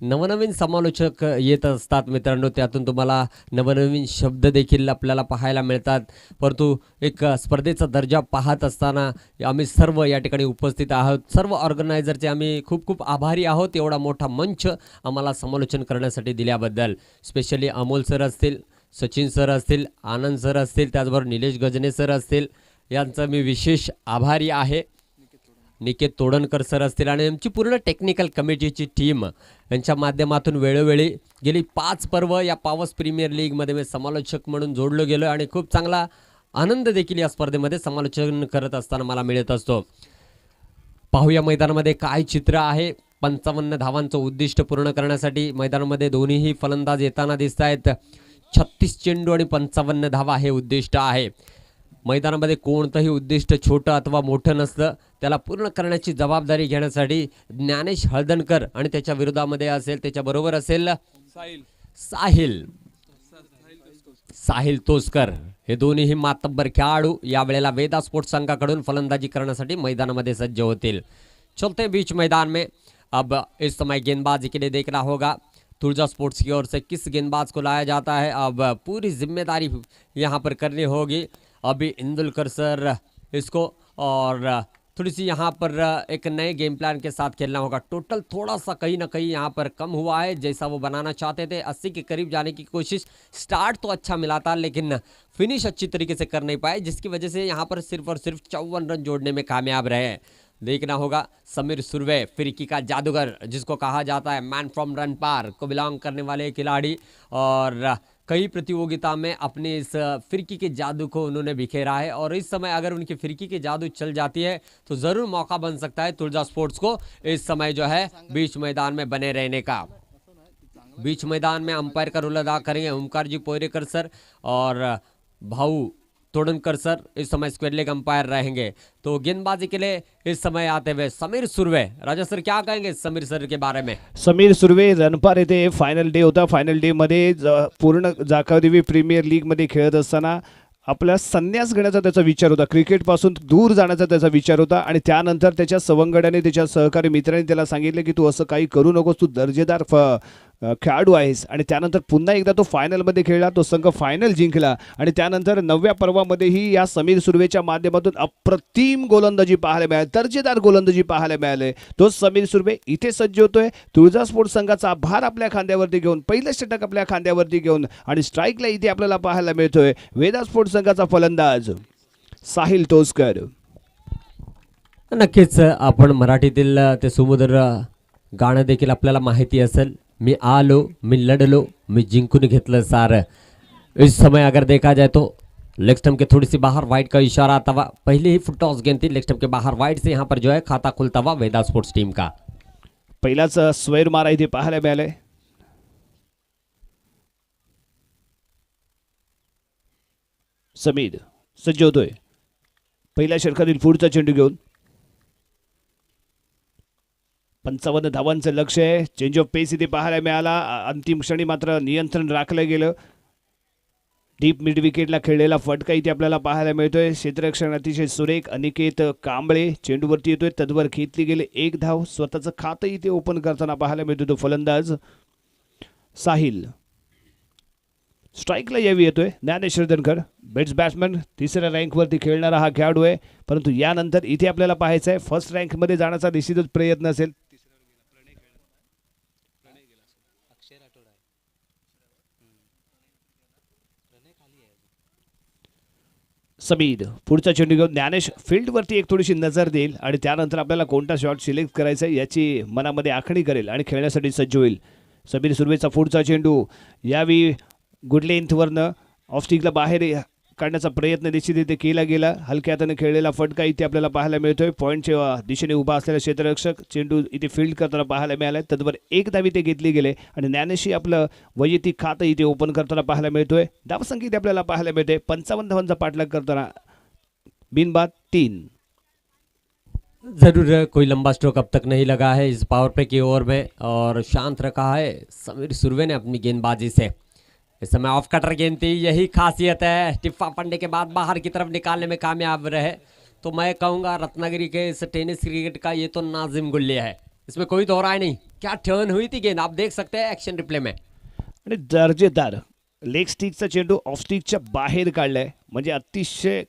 नवनवीन समालोचक येत असतात मित्रांनो, त्यातून तुम्हाला नवनवीन शब्द देखील आपल्याला पाहायला मिळतात, परंतु एक स्पर्धेचा दर्जा पाहत असताना आम्ही सर्व या ठिकाणी उपस्थित आहोत, सर्व ऑर्गनायझरचे आम्ही खूप खूप आभारी आहोत। एवढा मोठा मंच आम्हाला समालोचन करण्यासाठी दिल्याबद्दल स्पेशली अमोल सर असतील, सचिन सर असतील, आनंद सर असतील, त्याचबरोबर निलेश गजने सर असतील, यांचा मी विशेष आभारी आहे। निकेत तोडणकर सर असतील आणि आमची पूर्ण टेक्निकल कमिटीची टीम यांच्या माध्यमातून वेळोवेळी गेली 5 पर्व या पावस प्रीमियर लीगमध्ये मी समालोचक म्हणून जोडलो गेलो आणि खूप चांगला आनंद देखील या स्पर्धेमध्ये समालोचन करत असताना मला मिळत असतो। पाहूया मैदानामध्ये काय चित्र आहे। 55 धावांचं उद्दिष्ट पूर्ण करण्यासाठी मैदानामध्ये दोन्हीही फलंदाज येताना दिसत आहेत। 36 चेंडू आणि 55 धावा हे उद्दिष्ट आहे। मैदानामध्ये कोणतंही उद्दिष्ट छोटं अथवा मोठं नसतं, त्याला पूर्ण करण्याची जबाबदारी घेण्यासाठी ज्ञानेश हळदणकर आणि त्याच्या विरोधामध्ये असेल, त्याच्याबरोबर असेल साहिल तोसकर, हे दोन्हीही मातब्बर खेळाडू यावेळेला वेदा स्पोर्ट्स संघाकडून फलंदाजी करण्यासाठी मैदानामध्ये सज्ज होतील। चलते बीच मैदान में अब इस समय गेंदबाजी के लिए देखना होगा तुलजा स्पोर्ट्स की ओर से किस गेंदबाज को लाया जाता है। अब पूरी जिम्मेदारी यहाँ पर करनी होगी अभी इंदुलकर सर इसको, और थोड़ी सी यहाँ पर एक नए गेम प्लान के साथ खेलना होगा। टोटल थोड़ा सा कहीं ना कहीं यहाँ पर कम हुआ है, जैसा वो बनाना चाहते थे 80 के करीब जाने की कोशिश। स्टार्ट तो अच्छा मिला था लेकिन फिनिश अच्छी तरीके से कर नहीं पाए, जिसकी वजह से यहाँ पर सिर्फ और सिर्फ 54 रन जोड़ने में कामयाब रहे। देखना होगा समीर सुरवे, फिरकी का जादूगर जिसको कहा जाता है, मैन फ्रॉम रन पार को बिलोंग करने वाले खिलाड़ी, और कई प्रतियोगिता में अपने इस फिरकी के जादू को उन्होंने बिखेरा है। और इस समय अगर उनकी फिरकी के जादू चल जाती है तो ज़रूर मौका बन सकता है तुलजा स्पोर्ट्स को इस समय जो है बीच मैदान में बने रहने का। बीच मैदान में अंपायर का रोल अदा करेंगे ओमकार जी पोयरेकर सर, और भाऊ तोड़नकर सर इस समय स्क्वायर लेग अंपायर रहेंगे। तो गेंदबाजी के लिए इस समय आते हुए समीर सुरवे। राजा सर क्या कहेंगे समीर सर के बारे में? समीर सुरवे रणपार येथे फायनल डे होता. फायनल डे मध्ये पूर्ण जाकादेवी प्रीमियर लीग मध्ये खेळत असताना आपला संन्यास घेण्याचा त्याचा विचार होता, क्रिकेटपासून दूर जाण्याचा त्याचा विचार होता. आणि त्यानंतर त्याच्या सवंगड्याने, त्याच्या सहकारी मित्रांनी त्याला सांगितलं की तू असं काही करू नकोस, तू दर्जेदार खेळाडू आहेस. आणि त्यानंतर पुन्हा एकदा तो फायनलमध्ये खेळला, तो संघ फायनल जिंकला. आणि त्यानंतर 9व्या पर्वामध्येही या समीर सुरवेच्या माध्यमातून अप्रतिम गोलंदाजी पाहायला मिळाली, दर्जेदार गोलंदाजी पाहायला मिळाले. तो समीर सुरवे इथे सज्ज होतोय तुळजा स्पोर्ट्स संघाचा भार आपल्या खांद्यावरती घेऊन, पहिलं षटक आपल्या खांद्यावरती घेऊन, आणि स्ट्राईकला इथे आपल्याला पाहायला मिळतोय वेदा स्पोर्ट्स संघाचा फलंदाज साहिल तोसकर. नक्कीच आपण मराठीतील ते सुमधुर गाणं देखील आपल्याला माहिती असेल, मी आलो मी लढलो मी जिंकून घेतलं सार. इस समय अगर देखा जाए तो लेग स्टंप के थोड़ी सी बाहर वाइड का इशारा आता हुआ, पहले ही फुट टॉस गेंद थी लेग स्टंप के बाहर वाइड से यहाँ पर जो है खाता खुलता हुआ वेदा स्पोर्ट्स टीम का. पहिलाच स्वैर मारा इथे पाहायला मिळाले. समीर सज्ज होतोय पहिल्या षटकातील पुढचा चेंडू घेऊन. 55 धावांचं लक्ष आहे. चेंज ऑफ पेस इथे पाहायला मिळाला. अंतिम क्षणी मात्र नियंत्रण राखलं गेलं. डीप मिड विकेटला खेळलेला फटका इथे आपल्याला पाहायला मिळतोय. क्षेत्ररक्षण अतिशय सुरेख. अनिकेत कांबळे चेंडूवरती येतोय, तदवर खेचली गेले 1 धाव. स्वतःचं खातं इथे ओपन करताना पाहायला मिळतोय तो फलंदाज साहिल. स्ट्राईकला यावी येतोय ज्ञानेश धनकर, बेट्स बॅट्समन, तिसऱ्या रँकवरती खेळणारा हा खेळाडू आहे. परंतु यानंतर इथे आपल्याला पाहायचं आहे फर्स्ट रँकमध्ये जाण्याचा निश्चितच प्रयत्न असेल. समीर पुढचा चेंडू घेऊन ज्ञानेश फील्डवरती एक थोडीशी नजर देईल आणि त्यानंतर आपल्याला कोणता शॉट सिलेक्ट करायचा आहे याची मनामध्ये आखणी करेल आणि खेळण्यासाठी सज्ज होईल. समीर सुरवेचा पुढचा चेंडू यावी गुड लेंथवरनं ऑफस्टिकला बाहेर काढण्याचा प्रयत्न निश्चित इथे केला गेला. हलक्या हाताने खेळलेला फटका इथे आपल्याला पाहायला मिळतोय. पॉईंटच्या दिशेने उभा असलेला क्षेत्ररक्षक चेंडू इथे फील्ड करताना पाहायला मिळाला. तदवर 1 धाव इथे घेतली गेले आणि ज्ञानेशी आपलं वैयक्तिक खातं इथे ओपन करताना पाहायला मिळतोय. धावसंख्या इथे आपल्याला पाहायला मिळते 55 धावांचा पाठलाग करताना बिनबाद 3. जरूर कोई लंबा स्ट्रोक अब तक नहीं लगा है इस पावर प्ले की ओवर में, और शांत रखा है समीर सुरवे ने अपनी गेंदबाजी से. इस समय ऑफ कटर गेंद थी, यही खासियत है, टिप्पा पड़ने के बाद बाहर की तरफ निकालने में कामयाब रहे. तो मैं कहूँगा रत्नागिरी के इस टेनिस क्रिकेट का ये तो नाजिम गुल्लिया है, इसमें कोई दो राय नहीं. क्या टर्न हुई थी गेंद, आप देख सकते हैं एक्शन रिप्ले में. आणि दर्जेदार लेग स्टिकचा चेंडू ऑफ स्टिकच्या बाहेर काढलाय, म्हणजे अतिशय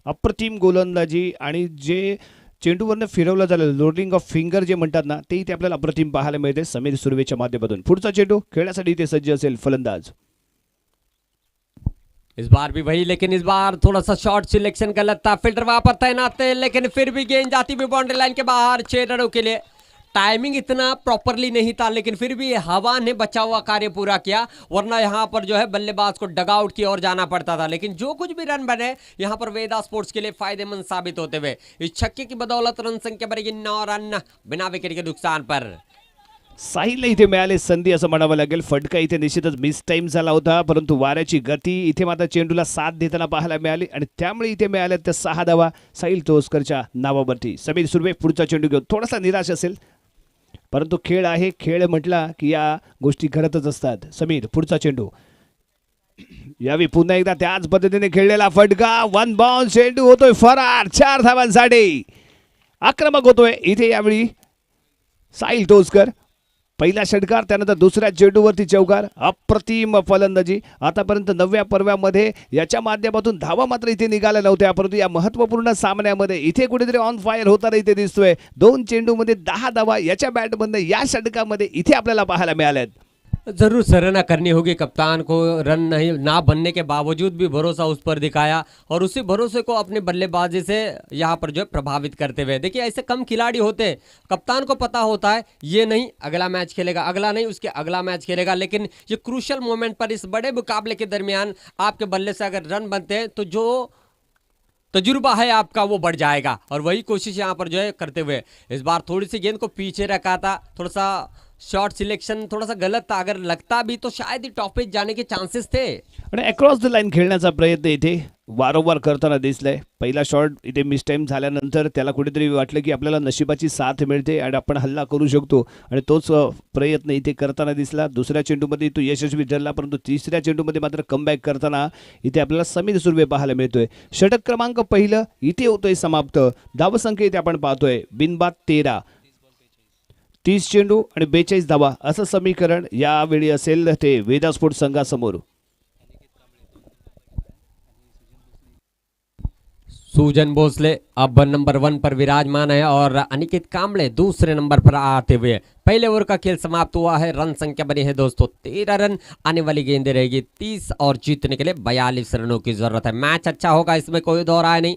अप्रतिम गोलंदाजी. आणि जे चेंडूवरनं फिरवलं झालं लोडिंग ऑफ फिंगर जे म्हणतात ना, ते इथे आपल्याला अप्रतिम पाहायला मिळते समीर सुरवेच्या माध्यमातून. पुढचा चेंडू खेळण्यासाठी इथे सज्ज असेल फलंदाज. इस बार भी वही, लेकिन इस बार थोड़ा सा शॉर्ट सिलेक्शन गलत था. फिल्टर वहां पर तैनात थे, लेकिन फिर भी गेंद जाती हुई बाउंड्री लाइन के बाहर 6 रनों के लिए. टाइमिंग इतना प्रॉपरली नहीं था, लेकिन फिर भी हवा ने बचा हुआ कार्य पूरा किया, वरना यहाँ पर जो है बल्लेबाज को डगआउट की ओर जाना पड़ता था. लेकिन जो कुछ भी रन बने यहाँ पर वेदा स्पोर्ट्स के लिए फायदेमंद साबित होते हुए इस छक्के की बदौलत रन संख्या बढ़ेगी 9 रन बिना विकेट के नुकसान पर. साहिलला इथे मिळाले संधी असं म्हणावं लागेल. फटका इथे निश्चितच मिस टाइम झाला होता, परंतु वाऱ्याची गती इथे मात्र चेंडूला साथ देताना पाहायला मिळाली आणि त्यामुळे इथे मिळाल्या त्या 6 धावा साहिल तोसकरच्या नावावरती. समीर सुरवे पुढचा चेंडू घेऊन थोडासा निराश असेल, परंतु खेळ आहे, खेळ म्हटला की या गोष्टी घडतच असतात. समीर पुढचा चेंडू यावी पुन्हा एकदा त्याच पद्धतीने खेळलेला फटका, 1 बाउन्स चेंडू होतोय फरार 4 धावांसाठी. आक्रमक होतोय इथे यावेळी साहिल तोसकर. पहिला षटकार, त्यानंतर दुसऱ्या चेंडूवरती चौकार. अप्रतिम फलंदाजी. आतापर्यंत 9व्या पर्वामध्ये याच्या माध्यमातून धावा मात्र इथे निघाल्या नव्हत्या, परंतु या महत्त्वपूर्ण सामन्यामध्ये इथे कुठेतरी ऑन फायर होताना इथे दिसतोय. 2 चेंडूमध्ये 10 धावा याच्या बॅटमधनं या षटकामध्ये इथे आपल्याला पाहायला मिळाल्यात. जरूर सराहना करनी होगी कप्तान को, रन नहीं ना बनने के बावजूद भी भरोसा उस पर दिखाया और उसी भरोसे को अपने बल्लेबाजी से यहाँ पर जो है प्रभावित करते हुए. देखिए ऐसे कम खिलाड़ी होते हैं, कप्तान को पता होता है ये नहीं अगला मैच खेलेगा, अगला नहीं उसके अगला मैच खेलेगा, लेकिन ये क्रूशल मोमेंट पर इस बड़े मुकाबले के दरमियान आपके बल्ले से अगर रन बनते हैं तो जो तजुर्बा है आपका वो बढ़ जाएगा. और वही कोशिश यहाँ पर जो है करते हुए इस बार थोड़ी सी गेंद को पीछे रखा था, थोड़ा सा शॉट सिलेक्शन थोड़ा सा गलत था. अगर लगता भी तो शायद ही टॉप पेज जाने के चान्सेस थे. आणि अक्रॉस द लाईन खेळण्याचा प्रयत्न इथे वारंवार करताना दिसलाय. पहिला शॉट इथे मिस टाइम झाल्यानंतर त्याला कुठेतरी वाटलं की आपल्याला नशिबाची साथ मिळते आणि आपण हल्ला करू शकतो, आणि तोच प्रयत्न इथे करताना दिसला. दुसऱ्या चेंडूमध्ये तो यशस्वी ठरला, परंतु तिसऱ्या चेंडूमध्ये मात्र कमबॅक करताना इथे आपल्याला समीर सुर्वे पाहायला मिळतोय. षटक क्रमांक पहिलं इथे होतोय समाप्त. धावसंख्या इथे आपण पाहतोय बिनबाद 13, 30 चेंडू आणि 42 धावा असं समीकरण यावेळी असेल ते वेदा स्पोर्ट्स संघासमोर. सुजन भोसले अब नंबर 1 पर विराजमान है और अनिकेत कांबळे दूसरे नंबर पर आते हुए. पहले ओवर का खेल समाप्त हुआ है. रन संख्या बनी है दोस्तों 13 रन. आने वाली गेंदें रहेगी 30 और जीतने के लिए 42 रनों की जरूरत है. मैच अच्छा होगा, इसमें कोई दो राय नहीं.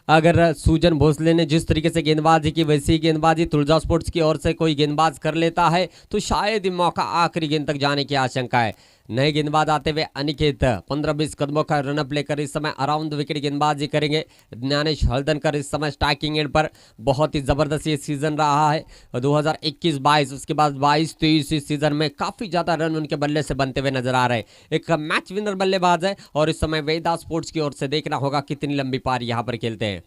अगर सुजन भोसले ने जिस तरीके से गेंदबाजी की वैसी ही गेंदबाजी तुलजा स्पोर्ट्स की ओर से कोई गेंदबाज कर लेता है तो शायद ही मौका आखिरी गेंद तक जाने की आशंका है. नए गेंदबाज आते हुए अनिकेत 15-20 कदमों का रनअप लेकर इस समय अराउंड विकेट गेंदबाजी करेंगे. ज्ञानेश हल्दनकर इस समय स्ट्राइकिंग एंड पर. बहुत ही ज़बरदस्त ये सीज़न रहा है 2021-22, उसके बाद 22-23 इस सीज़न में काफ़ी ज़्यादा रन उनके बल्ले से बनते हुए नजर आ रहे हैं. एक मैच विनर बल्लेबाज है और इस समय वेदा स्पोर्ट्स की ओर से देखना होगा कितनी लंबी पारी यहाँ पर खेलते हैं.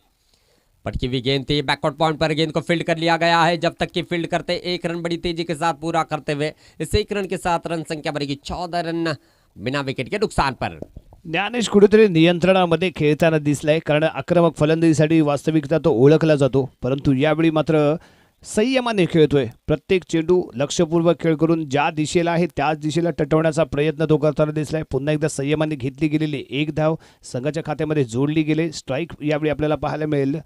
पटकी हुई गेंद थी, बैकआउट पॉइंट पर गेंद को फील्ड कर लिया गया है. जब तक कि फील्ड करते 1 रन बड़ी तेजी के साथ पूरा करते हुए इस 1 रन के साथ रन संख्या बनेगी 14 रन बिना विकेट के नुकसान पर. ज्ञानेश कुठेतरी नियंत्रणामध्ये खेळताना दिसलाय, कारण आक्रमक फलंदाजीसाठी वास्तविकता तो ओळखला जातो, परंतु यावेळी मात्र संयमाने खेळतोय. प्रत्येक चेंडू लक्षपूर्वक खेळ करून ज्या दिशेला आहे त्याच दिशेला टटवण्याचा प्रयत्न तो करताना दिसलाय. पुन्हा एकदा संयमाने घेतली गेलेली एक धाव संघाच्या खात्यामध्ये जोडली गेले. स्ट्राईक यावेळी आपल्याला पाहायला मिळेल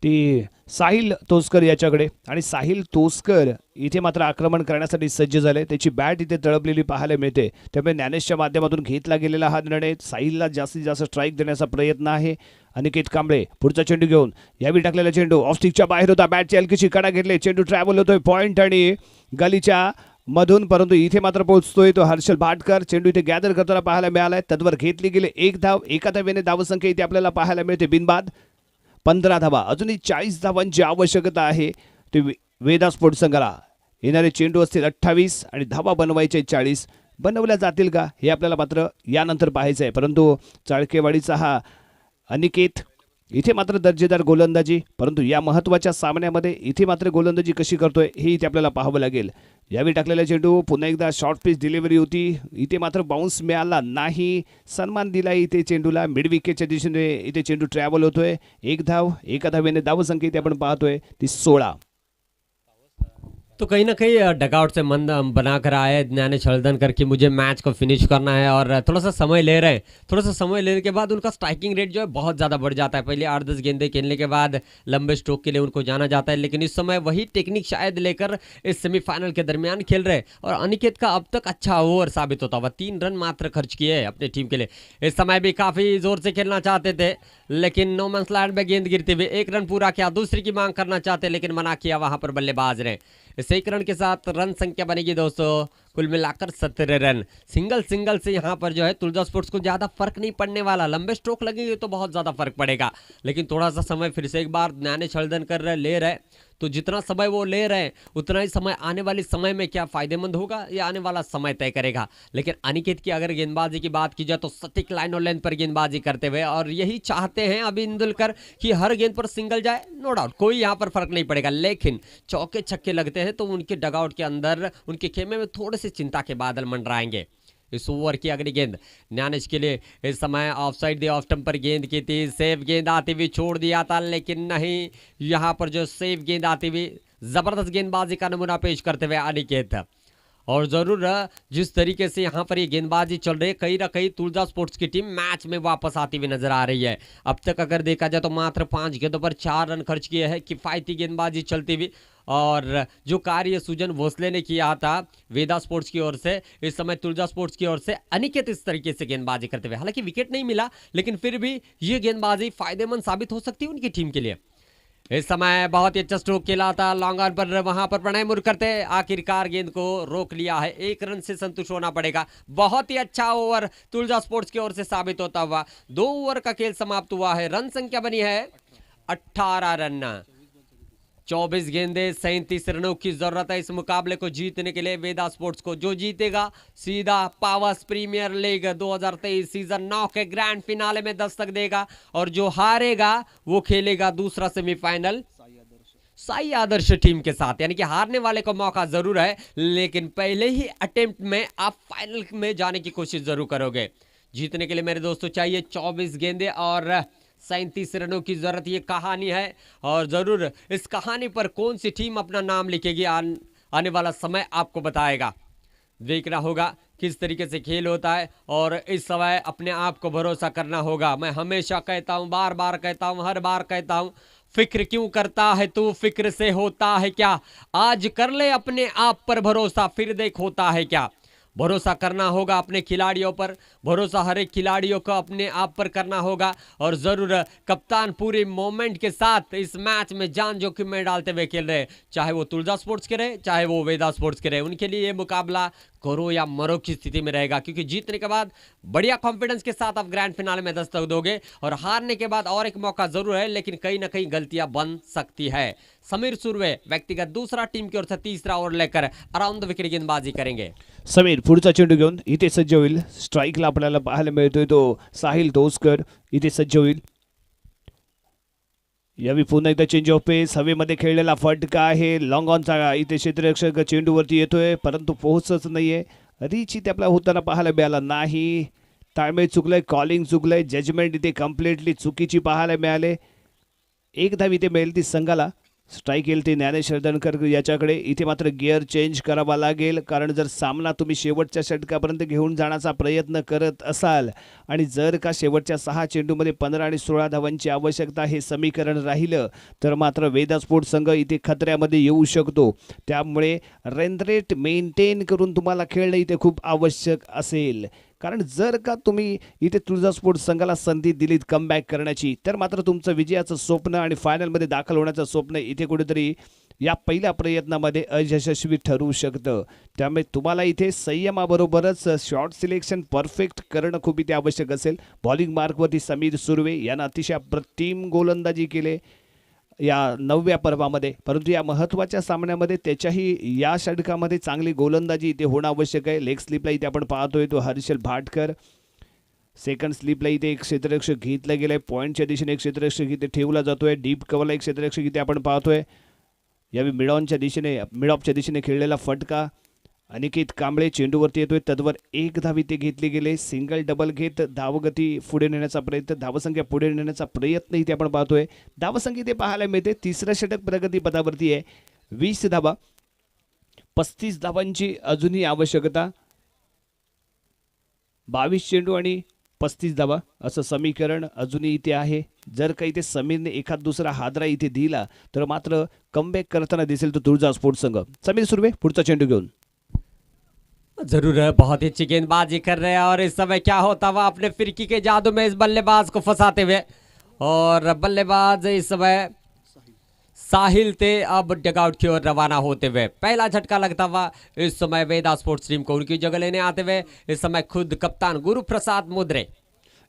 ती साहिल तोस्कर याच्याकडे, आणि साहिल तोस्कर इथे मात्र आक्रमण करण्यासाठी सज्ज झाले. त्याची बॅट इथे तळपलेली पाहायला मिळते. त्यामुळे ज्ञानेशच्या माध्यमातून घेतला गेलेला हा निर्णय साहिलला जास्तीत जास्त स्ट्राईक देण्याचा प्रयत्न आहे. अनिकेत कांबळे पुढचा चेंडू घेऊन यावेळी टाकलेला चेंडू ऑफ स्टिकच्या बाहेर होता. बॅटची हलकीशी कडा घेतले, चेंडू ट्रॅव्हल होतोय पॉइंट आणि गलीच्या मधून, परंतु इथे मात्र पोहोचतोय तो हर्षल भाटकर. चेंडू इथे गॅदर करताना पाहायला मिळालाय. तद्वर घेतली गेली एक धाव. एका धावेने धावसंख्या इथे आपल्याला पाहायला मिळते बिनबाद 15 धावा. अजूनही 40 धावांची आवश्यकता आहे ते वेदा स्पोर्ट्स संघाला. येणारे चेंडू असतील 28 आणि धावा बनवायचे 40. बनवल्या जातील का हे आपल्याला मात्र यानंतर पाहायचं आहे. परंतु चाळकेवाडीचा हा अनिकेत इथे मात्र दर्जेदार गोलंदाजी, परंतु या महत्त्वाच्या सामन्यामध्ये इथे मात्र गोलंदाजी कशी करतोय हे इथे आपल्याला पाहावं लागेल. यावेळी टाकलेला चेंडू पुन्हा एकदा शॉर्ट पिच डिलिव्हरी होती. इथे मात्र बाउन्स मिळाला नाही. सन्मान दिला इथे चेंडूला. मिड विकेटच्या दिशेने इथे चेंडू ट्रॅव्हल होतोय. एक धाव. एका धावेने धावसंख्या इथे आपण पाहतोय ती 16. तो कहीं ना कहीं डगआउट से मन बनाकर आए ज्ञानेश हल्दनकर कि मुझे मैच को फिनिश करना है और थोड़ा सा समय ले रहे हैं. थोड़ा सा समय लेने के बाद उनका स्ट्राइकिंग रेट जो है बहुत ज़्यादा बढ़ जाता है. पहले 8-10 गेंदें खेलने के बाद लंबे स्ट्रोक के लिए उनको जाना जाता है, लेकिन इस समय वही टेक्निक शायद लेकर इस सेमीफाइनल के दरमियान खेल रहे हैं. और अनिकेत का अब तक अच्छा ओवर साबित होता हुआ 3 रन मात्र खर्च किए हैं अपनी टीम के लिए. इस समय भी काफ़ी ज़ोर से खेलना चाहते थे, लेकिन नो मैन्स लैंड में गेंद गिरते हुए 1 रन पूरा किया. दूसरी की मांग करना चाहते लेकिन मना किया वहां पर बल्लेबाज ने. इस 1 रन के साथ रन संख्या बनेगी दोस्तों कुल मिलाकर 17 रन. सिंगल से यहाँ पर जो है तुलजा स्पोर्ट्स को ज़्यादा फर्क नहीं पड़ने वाला. लंबे स्ट्रोक लगेंगे तो बहुत ज़्यादा फर्क पड़ेगा, लेकिन थोड़ा सा समय फिर से एक बार ज्ञानेश हल्दनकर ले रहे, तो जितना समय वो ले रहे हैं उतना ही समय आने वाले समय में क्या फ़ायदेमंद होगा ये आने वाला समय तय करेगा. लेकिन अनिकेत की अगर गेंदबाजी की बात की जाए तो सटीक लाइन और लेंथ पर गेंदबाजी करते हुए, और यही चाहते हैं अभी इंदुलकर कि हर गेंद पर सिंगल जाए. नो डाउट कोई यहाँ पर फर्क नहीं पड़ेगा, लेकिन चौके छक्के लगते हैं तो उनके डगआउट के अंदर उनके खेमे में थोड़े से चिंता के बादल मंडराएंगे. इस ओवर की अगली गेंद ज्ञानेश के लिए इस समय off side the off stump पर गेंद की थी. सेफ गेंद आती हुई छोड़ दिया था, लेकिन नहीं, यहाँ पर जो सेफ गेंद आती हुई जबरदस्त गेंदबाजी का नमूना पेश करते हुए अनिकेत। और जरूर जिस तरीके से यहाँ पर ये गेंदबाजी चल रही है, कहीं ना कहीं तुलजा स्पोर्ट्स की टीम मैच में वापस आती हुई नजर आ रही है। अब तक अगर देखा जाए तो मात्र 5 गेंदों पर 4 रन खर्च किए हैं, किफायती गेंदबाजी चलती हुई। और जो कार्य सुजन भोसले ने किया था वेदा स्पोर्ट्स की ओर से, इस समय तुलजा स्पोर्ट्स की ओर से अनिकेत इस तरीके से गेंदबाजी करते हुए, हालांकि विकेट नहीं मिला लेकिन फिर भी ये गेंदबाजी फायदेमंद साबित हो सकती है उनकी टीम के लिए। इस समय बहुत ही अच्छा स्ट्रोक खेला था लॉन्ग ऑन पर, वहां पर प्रणय मुर करते आखिरकार गेंद को रोक लिया है। 1 रन से संतुष्ट होना पड़ेगा। बहुत ही अच्छा ओवर तुलजा स्पोर्ट्स की ओर से साबित होता हुआ 2 ओवर का खेल समाप्त हुआ है। रन संख्या बनी है 18 रन। 24 गेंदे 37 रनों की जरूरत है इस मुकाबले को जीतने के लिए वेदा स्पोर्ट्स को। जो जीतेगा सीधा पावर्स प्रीमियर लीग 2023 सीजन 9 के ग्रैंड फिनाले में दस्तक देगा, और जो हारेगा वो खेलेगा दूसरा सेमीफाइनल साई आदर्श टीम के साथ। यानी कि हारने वाले को मौका जरूर है, लेकिन पहले ही अटेम्प्ट में आप फाइनल में जाने की कोशिश जरूर करोगे। जीतने के लिए मेरे दोस्तों चाहिए 24 गेंदे और 37 रनों की जरूरत। ये कहानी है और जरूर इस कहानी पर कौन सी टीम अपना नाम लिखेगी आने वाला समय आपको बताएगा। देखना होगा किस तरीके से खेल होता है और इस समय अपने आप को भरोसा करना होगा। मैं हमेशा कहता हूं, बार बार कहता हूं, हर बार कहता हूं, फिक्र क्यों करता है तू, फिक्र से होता है क्या। आज कर ले अपने आप पर भरोसा, फिर देख होता है क्या। भरोसा करना होगा अपने खिलाड़ियों पर, भरोसा हर एक खिलाड़ियों को अपने आप पर करना होगा। और जरूर कप्तान पूरे मोमेंट के साथ इस मैच में जान जोखिम में डालते हुए खेल रहे, चाहे वो तुलजा स्पोर्ट्स के रहे चाहे वो वेदा स्पोर्ट्स के रहे। उनके लिए ये मुकाबला करो या मरो की स्थिति में रहेगा, क्योंकि जीतने के बाद बढ़िया कॉन्फिडेंस के साथ आप ग्रैंड फिनाले में दस्तक दोगे, और हारने के बाद और एक मौका जरूर है, लेकिन कहीं ना कहीं गलतियां बन सकती है। समीर सुर्वे व्यक्तिगत दूसरा, टीम की ओर से तीसरा ओवर लेकर अराउंड द विकेट गेंदबाजी करेंगे। समीर पुढचा चेंडू घेऊन इथे सज्ज होईल। स्ट्राईकला आपल्याला पाहायला मिळतोय तो साहिल तोसकर इथे सज्ज होईल। यावेळी पुन्हा एकदा चेंज ऑफ पेस, हवेमध्ये खेळलेला फटका आहे लॉंग ऑनचा, इथे क्षेत्ररक्षक चेंडूवरती येतोय परंतु पोहोचच नाहीये। रीच इथे आपल्याला होताना पाहायला मिळाला नाही। ताळमेळ चुकलंय, कॉलिंग चुकलंय, जजमेंट इथे कम्प्लिटली चुकीची पाहायला मिळाले। एक धाव इथे मिळेल ती संघाला। स्ट्राईक येईल ती ज्ञानेश हळदणकर याच्याकडे। इथे मात्र गिअर चेंज करावा लागेल, कारण जर सामना तुम्ही शेवटच्या षटकापर्यंत घेऊन जाण्याचा प्रयत्न करत असाल आणि जर का शेवटच्या 6 चेंडूमध्ये 15 आणि 16 धावांची आवश्यकता हे समीकरण राहिलं तर मात्र वेदा स्पोर्ट्स संघ इथे खतऱ्यामध्ये येऊ शकतो। त्यामुळे रन रेट मेंटेन करून तुम्हाला खेळणं इथे खूप आवश्यक असेल, कारण जर का तुम्ही इथे तुळजा स्पोर्ट्स संघाला संधी दिलीत कमबॅक करण्याची तर मात्र तुमचं विजयाचं स्वप्न आणि फायनलमध्ये दाखल होण्याचं स्वप्न इथे कुठेतरी या पहिल्या प्रयत्नामध्ये अयशस्वी ठरू शकतं। त्यामुळे तुम्हाला इथे संयमाबरोबरच शॉट सिलेक्शन परफेक्ट करणं खूप इथे आवश्यक असेल। बॉलिंग मार्कवरती समीर सुर्वे यानं अतिशय अप्रतिम गोलंदाजी केले या 9व्या पर्वामध्ये, परंतु या महत्त्वाच्या सामन्यामध्ये त्याच्याही या षटकामध्ये चांगली गोलंदाजी इथे होणं आवश्यक आहे। लेग स्लिपला इथे आपण पाहतोय तो हर्षल भाटकर, सेकंड स्लिपला इथे एक क्षेत्ररक्षक घेतला गेलाय, पॉईंटच्या दिशेने एक क्षेत्ररक्षक इथे ठेवला जातोय, डीप कव्हरला एक क्षेत्ररक्षक इथे आपण पाहतोय। यावेळी मिड ऑफच्या दिशेने खेळलेला फटका अनिकेत कांबळे चेंडूवरती येतोय, तद्वर एक धाव इथे घेतली गेले। सिंगल डबल घेत धावगती पुढे नेण्याचा प्रयत्न, धावसंख्या पुढे नेण्याचा प्रयत्न इथे आपण पाहतोय। धावसंख्या इथे पाहायला मिळते, तिसरं षटक प्रगतीपथावरती आहे। 20 धावा, 35 धावांची अजूनही आवश्यकता। 22 चेंडू आणि 35 धावा असं समीकरण अजूनही इथे आहे। जर काही इथे समीरने एखाद दुसरा हादरा इथे दिला तर मात्र कमबॅक करताना दिसेल तो तुळजा स्पोर्ट्स संघ। समीर सुर्वे पुढचा चेंडू घेऊन। जरूर है, बहुत ही अच्छी गेंदबाजी कर रहे हैं और इस समय क्या होता हुआ अपने फिरकी के जादू में इस बल्लेबाज को फंसाते हुए, और बल्लेबाज इस समय साहिल थे अब डगआउट की ओर रवाना होते हुए। पहला झटका लगता हुआ इस समय वेदा स्पोर्ट्स टीम को उनकी जगह लेने आते हुए इस समय खुद कप्तान गुरु प्रसाद मुद्रे।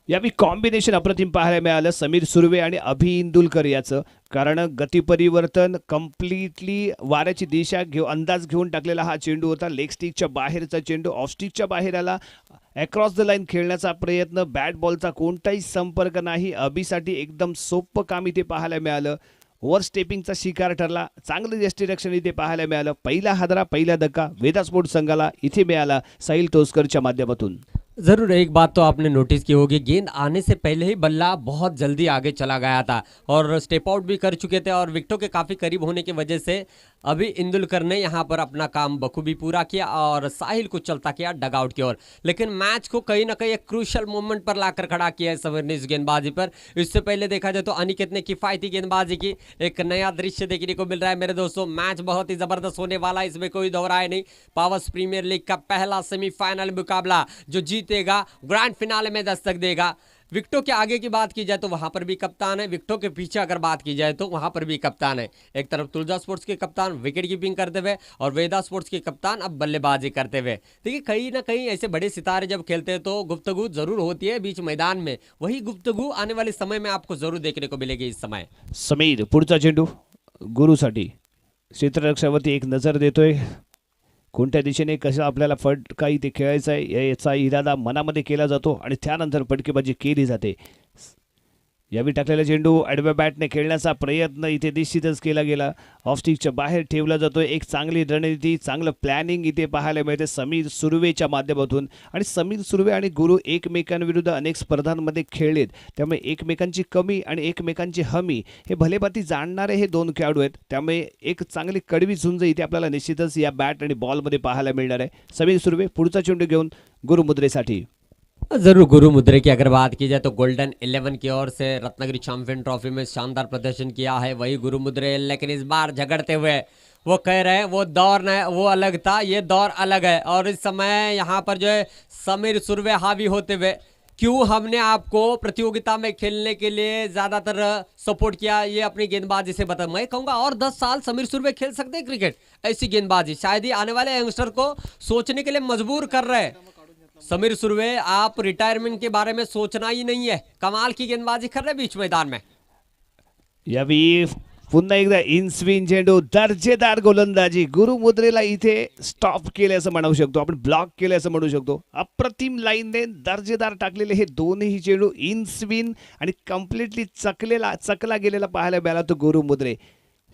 यावेळी कॉम्बिनेशन अप्रतिम पाहायला मिळालं समीर सुर्वे आणि अभि इंदुलकर याचं, कारण गती परिवर्तन कम्प्लिटली वाऱ्याची दिशा अंदाज घेऊन टाकलेला हा चेंडू होता। लेग स्टिकच्या बाहेरचा चेंडू ऑफ स्टिकच्या बाहेर आला, अक्रॉस द लाईन खेळण्याचा प्रयत्न, बॅट बॉलचा कोणताही संपर्क नाही। अभिसाठी एकदम सोपं काम इथे पाहायला मिळालं, ओव्हर स्टेपिंगचा शिकार ठरला, चांगलं यष्टीरक्षण इथे पाहायला मिळालं। पहिला हादरा, पहिला धक्का वेदा स्पोर्ट्स संघाला इथे मिळाला साहिल तोसकरच्या माध्यमातून। जरूर एक बात तो आपने नोटिस की होगी, गेंद आने से पहले ही बल्ला बहुत जल्दी आगे चला गया था और स्टेप आउट भी कर चुके थे, और विकेटों के काफ़ी करीब होने की वजह से अभी इंदुलकर ने यहाँ पर अपना काम बखूबी पूरा किया और साहिल को चलता किया डगआउट की ओर, लेकिन मैच को कहीं ना कहीं एक क्रूशल मोमेंट पर लाकर खड़ा किया है समीर ने इस गेंदबाजी पर। इससे पहले देखा जाए तो अनिकेत ने किफायती गेंदबाजी की, एक नया दृश्य देखने को मिल रहा है मेरे दोस्तों। मैच बहुत ही जबरदस्त होने वाला है, इसमें कोई दोहराए नहीं। पावर्स प्रीमियर लीग का पहला सेमीफाइनल मुकाबला, जो जीतेगा ग्रैंड फिनाले में दस्तक देगा। विकेटों के आगे की बात की जाए तो वहां पर भी कप्तान है, विकेटों के पीछे अगर बात की जाए तो वहां पर भी कप्तान है। एक तरफ तुलजा स्पोर्ट्स के कप्तान विकेट कीपिंग करते हुए और वेदा स्पोर्ट्स के कप्तान अब बल्लेबाजी करते हुए। देखिए कहीं ना कहीं ऐसे बड़े सितारे जब खेलते हैं तो गुफ्तगू जरूर होती है बीच मैदान में, वही गुफ्तगू आने वाले समय में आपको जरूर देखने को मिलेगी इस समय। समीर पुढचा चेंडू गुरुसाठी क्षेत्ररक्षकावरती एक नजर देतोय, कोणत्या दिशेने कसं आपल्याला फटका इथे खेळायचा आहे याचा इरादा मनामध्ये केला जातो आणि त्यानंतर फटकेबाजी केली जाते। यावेळी टाकलेला चेंडू आडव्या बॅटने खेळण्याचा प्रयत्न इथे निश्चितच केला गेला, ऑफस्टिकच्या बाहेर ठेवला जातोय। एक चांगली रणनीती, चांगलं प्लॅनिंग इथे पाहायला मिळते समीर सुर्वेच्या माध्यमातून। आणि समीर सुर्वे आणि गुरु एकमेकांविरुद्ध अनेक स्पर्धांमध्ये खेळलेत, त्यामुळे एकमेकांची कमी आणि एकमेकांची हमी हे भलेभाती जाणणारे हे दोन खेळाडू आहेत, त्यामुळे एक चांगली कडवी झुंज इथे आपल्याला निश्चितच या बॅट आणि बॉलमध्ये पाहायला मिळणार आहे। समीर सुर्वे पुढचा चेंडू घेऊन गुरुमुद्रेसाठी। जरूर गुरु मुद्रे की अगर बात की जाए तो गोल्डन 11 की ओर से रत्नागिरी चैंपियन ट्रॉफी में शानदार प्रदर्शन किया है वही गुरु मुद्रे, लेकिन इस बार झगड़ते हुए वो कह रहे हैं वो दौर न वो अलग था, ये दौर अलग है। और इस समय यहाँ पर जो है समीर सुर्वे हावी होते हुए, क्यों हमने आपको प्रतियोगिता में खेलने के लिए ज्यादातर सपोर्ट किया, ये अपनी गेंदबाजी से बता। मैं कहूंगा और 10 साल समीर सुर्वे खेल सकते हैं क्रिकेट, ऐसी गेंदबाजी शायद ही आने वाले यंगस्टर को सोचने के लिए मजबूर कर रहे हैं। समीर सुर्वे आप रिटायरमेंट के बारे में सोचना ही नहीं है, कमाल की गेंदबाजी कर रहे बीच मैदान में। यावेळी पुन्हा एकदा इन स्विंग चेंडू, दर्जेदार गोलंदाजी, गुरुमुद्रेला इथे स्टॉप केले असं म्हणू शकतो आपण, ब्लॉक केले असं म्हणू शकतो। अप्रतिम लाईनने दर्जेदार टाकलेले हे दोन्ही चेंडू इन स्विंग आणि कम्प्लिटली चकला गेलेला पाहायला मिळाला तो गुरुमुद्रे।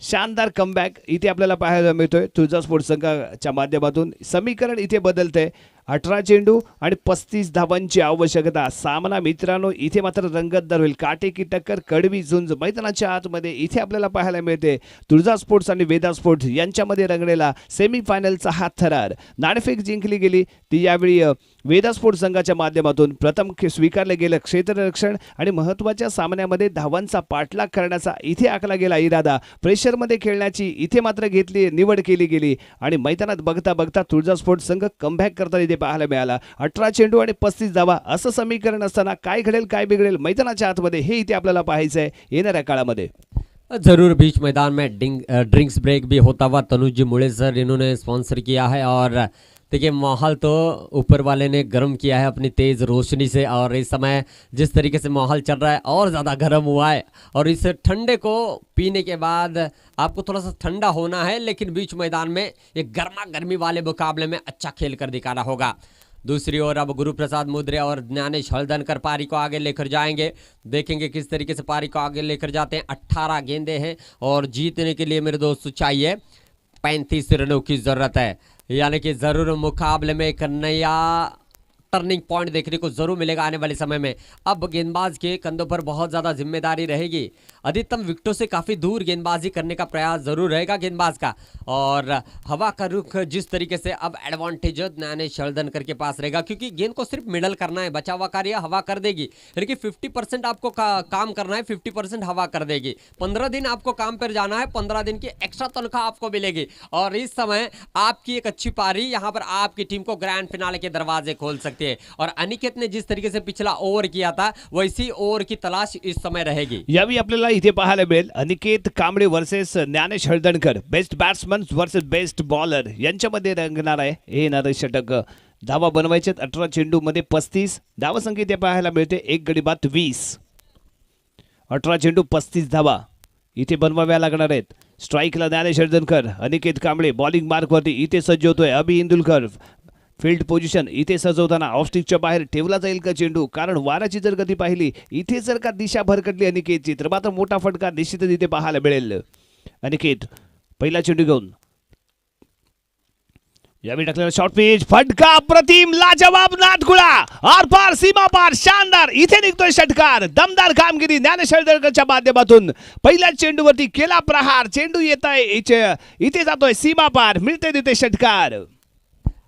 शानदार कमबॅक इथे आपल्याला पाहायला मिळतोय तुळजा स्पोर्ट्स संघाच्या माध्यमातून। समीकरण इथे बदलतंय, 18 चेंडू आणि 35 धावांची आवश्यकता। सामना मित्रांनो इथे मात्र रंगतदार होईल, काटेकी टक्कर, कडवी झुंज मैदानाच्या आतमध्ये इथे आपल्याला पाहायला मिळते। तुळजा स्पोर्ट्स आणि वेदा स्पोर्ट्स यांच्यामध्ये रंगलेला सेमीफायनलचा हा थरार। नाणेफेक जिंकली गेली ती यावेळी वेदा स्पोर्ट्स संघाच्या माध्यमातून। प्रथम स्वीकारले गेलं क्षेत्ररक्षण आणि महत्त्वाच्या सामन्यामध्ये धावांचा पाठलाग करण्याचा इथे आखला गेला इरादा। प्रेशरमध्ये खेळण्याची इथे मात्र निवड केली गेली आणि मैदानात बघता बघता तुळजा स्पोर्ट्स संघ कमबॅक करताना इथे पाहायला मिळाला। 18 चेंडू आणि 35 धावा असं समीकरण असताना काय घडेल काय बिघडेल मैदानाच्या आतमध्ये हे इथे आपल्याला पाहायचं आहे येणाऱ्या काळामध्ये। जरूर बीच मैदान में ड्रिंक्स ब्रेक भी होता हुआ तनुज जी मुड़े सर इन्होंने स्पॉन्सर किया है। और देखिए माहौल तो ऊपर वाले ने गर्म किया है अपनी तेज़ रोशनी से, और इस समय जिस तरीके से माहौल चल रहा है और ज़्यादा गर्म हुआ है। और इस ठंडे को पीने के बाद आपको थोड़ा सा ठंडा होना है, लेकिन बीच मैदान में एक गर्मा गर्मी वाले मुकाबले में अच्छा खेल कर दिखाना होगा। दूसरी ओर अब गुरुप्रसाद मुद्रे और ज्ञानेश हल्दनकर पारी को आगे लेकर जाएंगे, देखेंगे किस तरीके से पारी को आगे लेकर जाते हैं। 18 गेंदे हैं और जीतने के लिए मेरे दोस्त चाहिए 35 रनों की ज़रूरत है, यानी कि ज़रूर मुकाबले में एक नया टर्निंग पॉइंट देखने को जरूर मिलेगा आने वाले समय में। अब गेंदबाज के कंधों पर बहुत ज़्यादा जिम्मेदारी रहेगी, अधिकतम विकेटों से काफ़ी दूर गेंदबाजी करने का प्रयास जरूर रहेगा गेंदबाज का। और हवा का रुख जिस तरीके से अब एडवांटेज ज्ञानेश हल्दनकर के पास रहेगा, क्योंकि गेंद को सिर्फ मिडल करना है, बचा हुआ कार्य हवा कर देगी। यानी कि 50% आपको काम करना है, 50% हवा कर देगी। 15 दिन आपको काम पर जाना है, 15 दिन की एक्स्ट्रा तनख्वाह आपको मिलेगी। और इस समय आपकी एक अच्छी पारी यहाँ पर आपकी टीम को ग्रैंड फिनाले के दरवाजे खोल सकती है। और अनिकेत ने जिस तरीके से पिछला ओवर किया था वैसी ओवर की तलाश इस समय रहेगी। यावेळी आपल्याला इथे पाहायला मिळेल Aniket Kamble versus Dnyanesh Haldankar, best batsman versus best bowler यांच्यामध्ये रंगणार आहे हे येणारं षटक। धावा बनवायचे 18 चेंडू मध्ये 35 धावा संख्या इथे पाहायला मिळते, एक गडी बाद 20। 18 चेंडू 35 धावा इथे बनवाव्या लागणार आहेत। स्ट्राईकला ज्ञानेश हळदणकर, अनिकेत कांबळे बॉलिंग मार्कवरती इथे सज्ज होतोय। अभि इंदुलकर फील्ड पोझिशन इथे सजवताना ऑफस्टिकच्या बाहेर ठेवला जाईल का चेंडू, कारण वाराची जर गती पाहिली इथे जर का दिशा भरकटली अनिकेतची तर मात्र मोठा फटका निश्चितच इथे पाहायला मिळेल। अनिकेत पहिला चेंडू घेऊन यावेळी टाकलेला शॉर्ट पिच फटका प्रतिम लाजवाब नादखुळा आर पार सीमा पार शानदार इथे निघतोय षटकार दमदार कामगिरी ज्ञानेश हळदणकरच्या माध्यमातून पहिल्या चेंडूवरती केला प्रहार चेंडू येत आहे इथे जातोय सीमा पार मिळते तिथे षटकार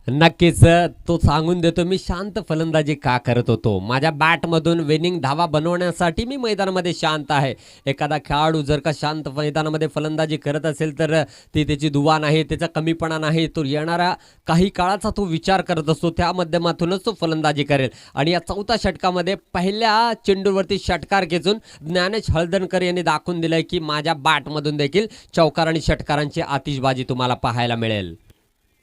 नक्कीच तो सांगून देतो मी शांत फलंदाजी का करत होतो माझ्या बॅटमधून विनिंग धावा बनवण्यासाठी मी मैदानामध्ये शांत आहे एखादा खेळाडू जर का शांत मैदानामध्ये फलंदाजी करत असेल तर ती त्याची दुवा नाही त्याचा कमीपणा नाही तो येणाऱ्या काही काळाचा तो विचार करत असतो त्या माध्यमातूनच तो फलंदाजी करेल आणि या चौथ्या षटकामध्ये पहिल्या चेंडूवरती षटकार खेचून ज्ञानेश हळदणकर यांनी दाखवून दिलंय की माझ्या बॅटमधून देखील चौकार आणि षटकारांची आतिषबाजी तुम्हाला पाहायला मिळेल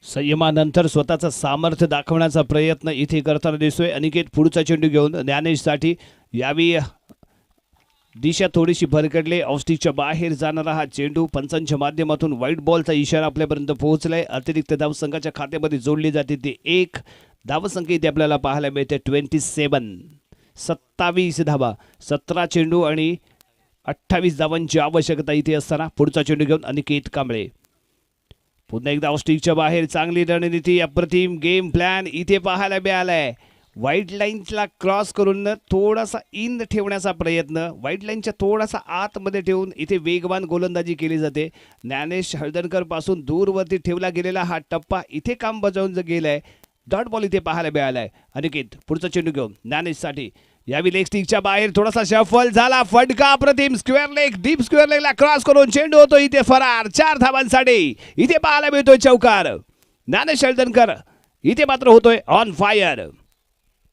संयमानंतर स्वतःचं सामर्थ्य दाखवण्याचा प्रयत्न इथे करताना दिसतोय अनिकेत पुढचा चेंडू घेऊन ज्ञानेशसाठी यावी दिशा थोडीशी भरकडले ऑफस्टिकच्या बाहेर जाणारा हा चेंडू पंचांच्या माध्यमातून व्हाईट बॉलचा इशारा आपल्यापर्यंत पोहोचलाय अतिरिक्त धावसंघाच्या खात्यामध्ये जोडली जाते ते एक धावसंख्या इथे आपल्याला पाहायला मिळते 27 धावा 17 चेंडू आणि 28 धावांची आवश्यकता इथे असताना पुढचा चेंडू घेऊन अनिकेत कांबळे पुन्हा एकदा ऑस्टिकच्या बाहेर चांगली रणनीती अप्रतिम गेम प्लॅन इथे पाहायला मिळालाय व्हाईट लाईनला क्रॉस करून थोडासा इन ठेवण्याचा प्रयत्न व्हाईट लाईनच्या थोडासा आतमध्ये ठेवून इथे वेगवान गोलंदाजी केली जाते ज्ञानेश हळदणकर पासून दूरवरती ठेवला गेलेला हा टप्पा इथे काम बजावून गेलाय डॉट बॉल इथे पाहायला मिळालाय अनिकेत पुढचा चेंडू घेऊन ज्ञानेशसाठी यावी लेग स्टिकच्या बाहेर थोडासा शफल झाला फटका Pratim square leg deep square लेगला क्रॉस करून चेंडू होतो इथे फरार 4 धावांसाठी इथे पाहायला मिळतोय चौकार ज्ञानेश हळदणकर इथे मात्र होतोय ऑन फायर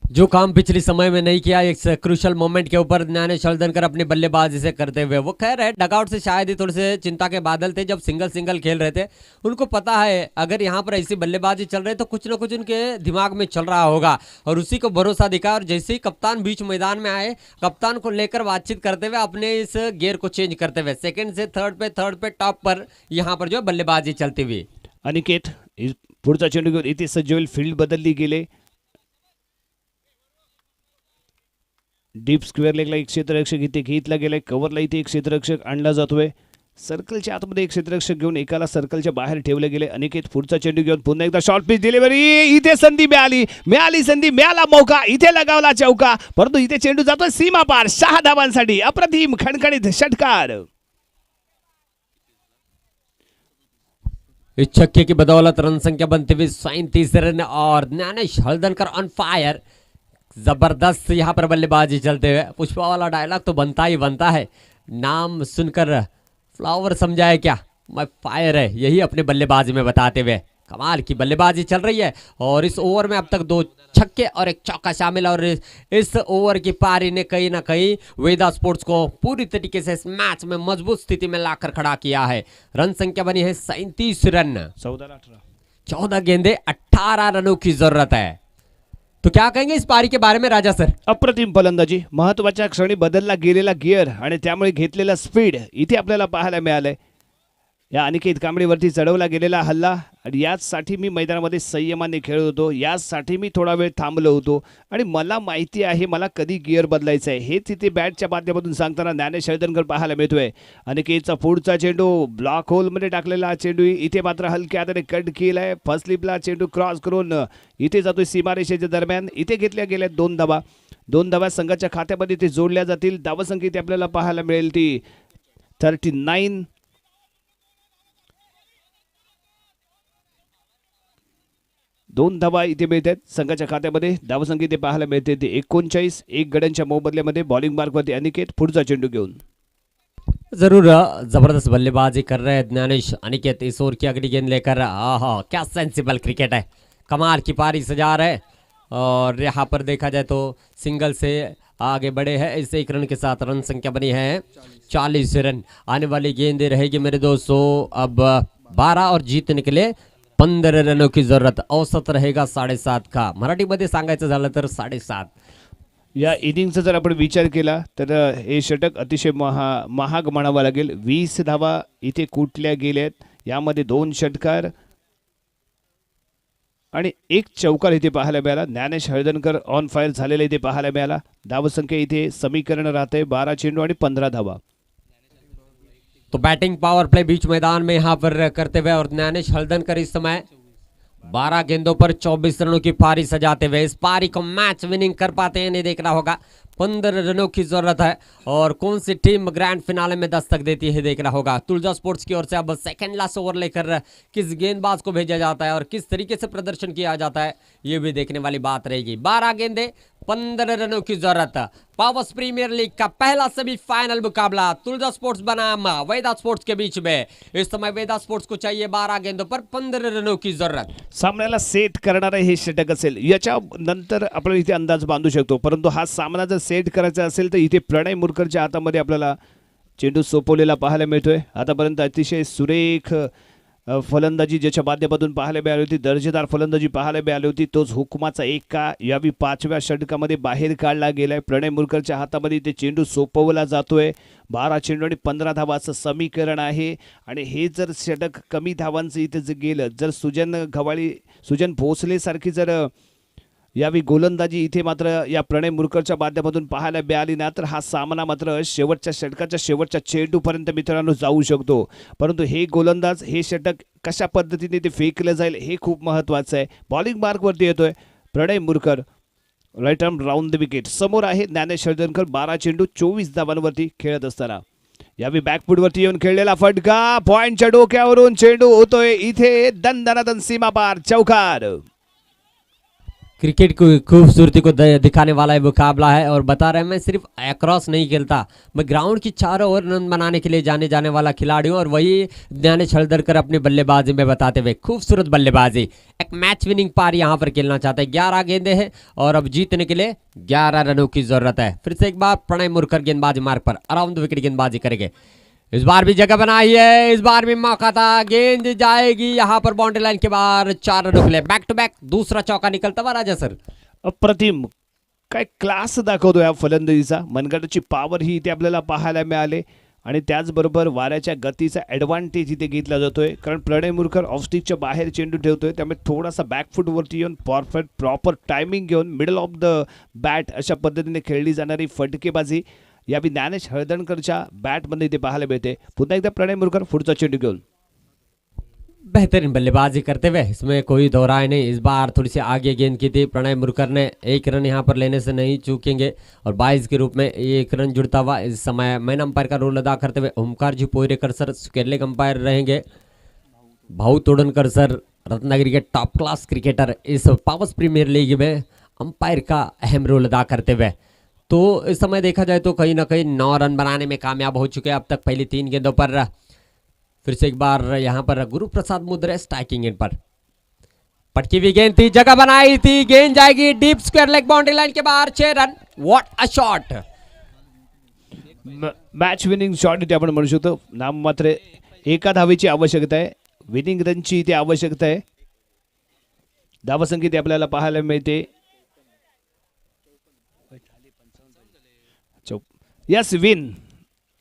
जो काम पिछले समय में नहीं किया एक क्रूशल मोमेंट के ऊपर ज्ञानेश हळदणकर अपनी बल्लेबाजी से करते हुए वो खैर है डगआउट से शायद ही थोड़े से चिंता के बादल थे जब सिंगल खेल रहे थे उनको पता है अगर यहाँ पर ऐसी बल्लेबाजी चल रही तो कुछ ना कुछ उनके दिमाग में चल रहा होगा और उसी को भरोसा दिखा और जैसे ही कप्तान बीच मैदान में आए कप्तान को लेकर बातचीत करते हुए अपने इस गियर को चेंज करते हुए सेकंड से थर्ड पे टॉप पर यहाँ पर जो बल्लेबाजी चलती हुई अनिकेत पुढचा चेंडू घेऊन इथे सज्ज होईल फील्ड बदलली गेले डीप स्क्वेअर लेगला एक क्षेत्ररक्षक इथे घेतला गेलाय कव्हरला इथे एक क्षेत्ररक्षक आणला जातोय सर्कलच्या आतमध्ये एक क्षेत्ररक्षक घेऊन एकाला सर्कलच्या बाहेर ठेवले गेले अनिकेत पुढचा चेंडू घेऊन पुन्हा एकदा शॉर्ट पिच डिलिव्हरी इथे संधी मिळाली संधी मिळाला मौका इथे लगावला चौका परंतु इथे चेंडू जातोय सीमा पार 6 धावांसाठी अप्रतिम खणखणीत षटकार इस छक्के की बदौलत रन संख्या बनती हुई 37 रन और ज्ञानेश हळदणकर ऑन फायर जबरदस्त यहाँ पर बल्लेबाजी चलते हुए पुष्पा वाला डायलॉग तो बनता ही बनता है नाम सुनकर फ्लावर समझाए क्या मैं फायर है यही अपने बल्लेबाजी में बताते हुए कमाल की बल्लेबाजी चल रही है और इस ओवर में अब तक 2 छक्के और 1 चौका शामिल और इस ओवर की पारी ने कहीं ना कहीं वेदा स्पोर्ट्स को पूरी तरीके से इस मैच में मजबूत स्थिति में लाकर खड़ा किया है रन संख्या बनी है 37 रन 14 गेंदे 18 रनों की जरूरत है तो क्या कहेंगे इस पारी के बारे में राजा सर अप्रतिम फलंदाजी महत्वाच्या क्षणी बदलला गेलेला गिअर आणि त्यामुळे घेतलेला स्पीड इथे आपल्याला पाहायला मिळालंय या अनिकेत कांबळेवरती चढवला गेलेला हल्ला आणि याचसाठी मी मैदानामध्ये संयमाने खेळत होतो याचसाठी मी थोडा वेळ थांबलो होतो आणि मला माहिती आहे मला कधी गिअर बदलायचं आहे हे तिथे बॅटच्या माध्यमातून सांगताना ज्ञानेश हळदणकर पाहायला मिळतोय अनिकेतचा पुढचा चेंडू ब्लॉक होलमध्ये टाकलेला चेंडू इथे मात्र हलक्या हाताने कट केलाय फर्स्ट स्लिपला चेंडू क्रॉस करून इथे जातोय सीमारेषेच्या दरम्यान इथे घेतल्या गेल्या 2 धावा संघाच्या खात्यामध्ये ते जोडल्या जातील धावसंख्या इथे आपल्याला पाहायला मिळेल ती 39 2 धावा इथे मिळतात संघाच्या खात्यामध्ये धावसंख्या इथे पाहायला मिळते ते 39 एक गड्यांच्या मोबदल्यामध्ये बॉलिंग मार्कवरती अनिकेत पुढचा चेंडू घेऊन जरूर जबरदस्त बल्लेबाजी कर रहे हैं ज्ञानेश अनिकेत इस ओवर की अगली गेंद लेकर आहा क्या सेंसिबल क्रिकेट है कमाल की पारी सजा रहे और यहाँ पर देखा जाए तो सिंगल से आगे बढ़े हैं इस 1 रन के साथ रन संख्या बनी है 40 रन आने वाली गेंदें रहेगी मेरे दोस्तों अब 12 और जीतने के लिए 15 रनों की जरूरत औसत रहेगा 7.5 का मराठीमध्ये सांगायचं झालं तर 7.5 या इनिंगचा जर आपण विचार केला तर हे षटक अतिशय महाग म्हणावं लागेल 20 धावा इथे कुठल्या गेल्यात यामध्ये 2 षटकार आणि 1 चौकार इथे पाहायला मिळाला ज्ञानेश हळदणकर ऑन फायर झालेला इथे पाहायला मिळाला धावसंख्या इथे समीकरण राहते 12 चेंडू आणि 15 धावा तो बैटिंग पावर प्ले बीच मैदान में यहाँ पर करते हुए और ज्ञानेश हळदणकर इस समय 12 गेंदों पर 24 रनों की पारी सजाते हुए इस पारी को मैच विनिंग कर पाते हैं नहीं देखना होगा। 15 रनों की जरूरत है और कौन सी टीम ग्रैंड फिनाले में दस्तक देती है देखना होगा। तुलजा स्पोर्ट्स की ओर से अब सेकंड लास्ट ओवर लेकर किस गेंदबाज को भेजा जाता है और किस तरीके से प्रदर्शन किया जाता है ये भी देखने वाली बात रहेगी। 12 गेंदे 15 रनों की जरूरत। पावर्स प्रीमियर लीग का पहला सेमीफाइनल मुकाबला तुलजा स्पोर्ट्स बनाम वेदा स्पोर्ट्स के बीच में। इस समय वेदा स्पोर्ट्स को चाहिए 12 गेंदों पर 15 रनों की जरूरत। सामन्याला सेट करणारे हे षटक असेल याच्या नंतर आपण इथे अंदाज बांधू शकतो, परंतु हा सामना जर सेट करायचा असेल तर इथे प्रणय मुरकरच्या हातामध्ये आपल्याला चेंडू सोपवलेला पाहायला मिळतोय। आतापर्यंत अतिशय सुरेख फलंदाजी ज्याच्या माध्यमातून पाहायला मिळाली होती, दर्जेदार फलंदाजी पाहायला मिळाली होती, तोच हुकमाचा एका यावी 5व्या षटकामध्ये बाहेर काढला गेलाय। प्रणय मुरकरच्या हातामध्ये ते चेंडू सोपवला जातोय। 12 चेंडू आणि 15 धावांचं समीकरण आहे आणि हे जर षटक कमी धावांचं इथे जर गेलं, जर सुजन भोसले सारखी जर यावी गोलंदाजी इथे मात्र या प्रणय मुरकरच्या माध्यमातून पाहायला मिळाली ना तर हा सामना मात्र शेवटच्या षटकाच्या शेवटच्या चेंडूपर्यंत मित्रांनो जाऊ शकतो। परंतु हे गोलंदाज हे षटक कशा पद्धतीने ते फेकलं जाईल हे खूप महत्त्वाचं आहे। बॉलिंग मार्कवरती येतोय Pranay Murkar, right arm round the wicket. समोर आहे ज्ञानेश हळदणकर 12 चेंडू 24 धावांवरती खेळत असताना यावी बॅकफूटवरती येऊन खेळलेला फटका पॉइंटच्या डोक्यावरून चेंडू होतोय इथे दणदणादण सीमा पार चौकार। क्रिकेट की खूबसूरती को दिखाने वाला ये मुकाबला है और बता रहे हैं मैं सिर्फ अक्रॉस नहीं खेलता, मैं ग्राउंड की चारों ओर रन बनाने के लिए जाने वाला खिलाड़ी हूँ और वही ज्ञानेश हळदणकर अपनी बल्लेबाजी में बताते हुए खूबसूरत बल्लेबाजी। एक मैच विनिंग पारी यहाँ पर खेलना चाहते हैं। 11 गेंदे हैं और अब जीतने के लिए 11 रनों की जरूरत है। फिर से एक बार प्रणय मुरकर गेंदबाजी मार्ग पर अराउंड विकेट गेंदबाजी करेंगे। इस बार भी जगह बनाई है, इस बार भी मौका था, गेंद जाएगी यहाँ पर बाउंड्री लाइन के बाहर। 4 रनों के लिए बैक टू बैक दूसरा चौका निकलता हुआ राजा सर। अप्रतिम काय क्लास दाखवतो या फलंदाजीचा, मनगटाची पॉवर ही इथे आपल्याला पाहायला मिळाले आणि त्याचबरोबर वाऱ्याच्या गतीचा ॲडव्हान्टेज इथे घेतला जातोय, कारण प्रणय मुरकर ऑफस्टिकच्या बाहेर चेंडू ठेवतोय, त्यामुळे थोडासा बॅकफूटवरती येऊन परफेक्ट प्रॉपर टायमिंग घेऊन मिडल ऑफ द बॅट अशा पद्धतीने खेळली जाणारी फटकेबाजी यावी ज्ञानेश हळदणकरच्या बॅटमध्ये इथे पाहायला मिळते। पुन्हा एकदा प्रणय मुरकर पुढचा चेंडू घेऊन बेहतरीन बल्लेबाजी करते हुए, इसमें कोई दो राय नहीं। इस बार थोड़ी सी आगे गेंद की थी, प्रणय मुरकर ने 1 रन यहाँ पर लेने से नहीं चूकेंगे और 22 के रूप में 1 रन जुड़ता हुआ इस समय मैन अंपायर का रोल अदा करते हुए ओमकार जी पोयरेकर सर केरले अंपायर रहेंगे। भाऊ तोडनकर सर रत्नागिरी के टॉप क्लास क्रिकेटर इस पावर्स प्रीमियर लीग में अंपायर का अहम रोल अदा करते हुए, तो इस समय देखा जाए तो कहीं ना कहीं 9 रन बनाने में कामयाब हो चुके हैं अब तक पहली 3 गेंदों पर। फिर से एक बार यहाँ पर गुरु प्रसाद मुद्रे स्ट्राइकिंग एंड पर पटकी हुई गेंद थी, जगह बनाई थी, गेंद जाएगी deep square leg boundary line के बाहर। 6 run, what a shot. Match winning shot इथे आपण म्हणू शकतो। नाम मात्र एका धावेची आवश्यकता आहे, विनिंग रनची इथे आवश्यकता आहे। धावसंख्या इथे आपल्याला पाहायला मिळते। यस विन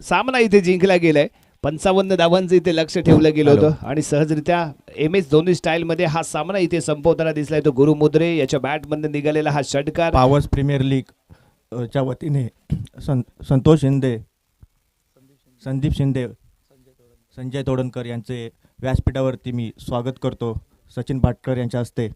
सामना इथे जिंकला गेलाय। 55 धावांचं इथे लक्ष ठेवलं गेलं होतं आणि सहजरित्या MS धोनी स्टाईल मध्ये हा सामना इथे संपवताना दिसलाय तो गुरु मुद्रे याच्या बॅटमध्ये निघालेला हा षटकार। पावर्स प्रीमियर लीग च्या वतीने संतोष शिंदे, संदीप शिंदे, संजय तोडणकर यांचे व्यासपीठावरती मी स्वागत करतो सचिन भाटकर यांच्या हस्ते।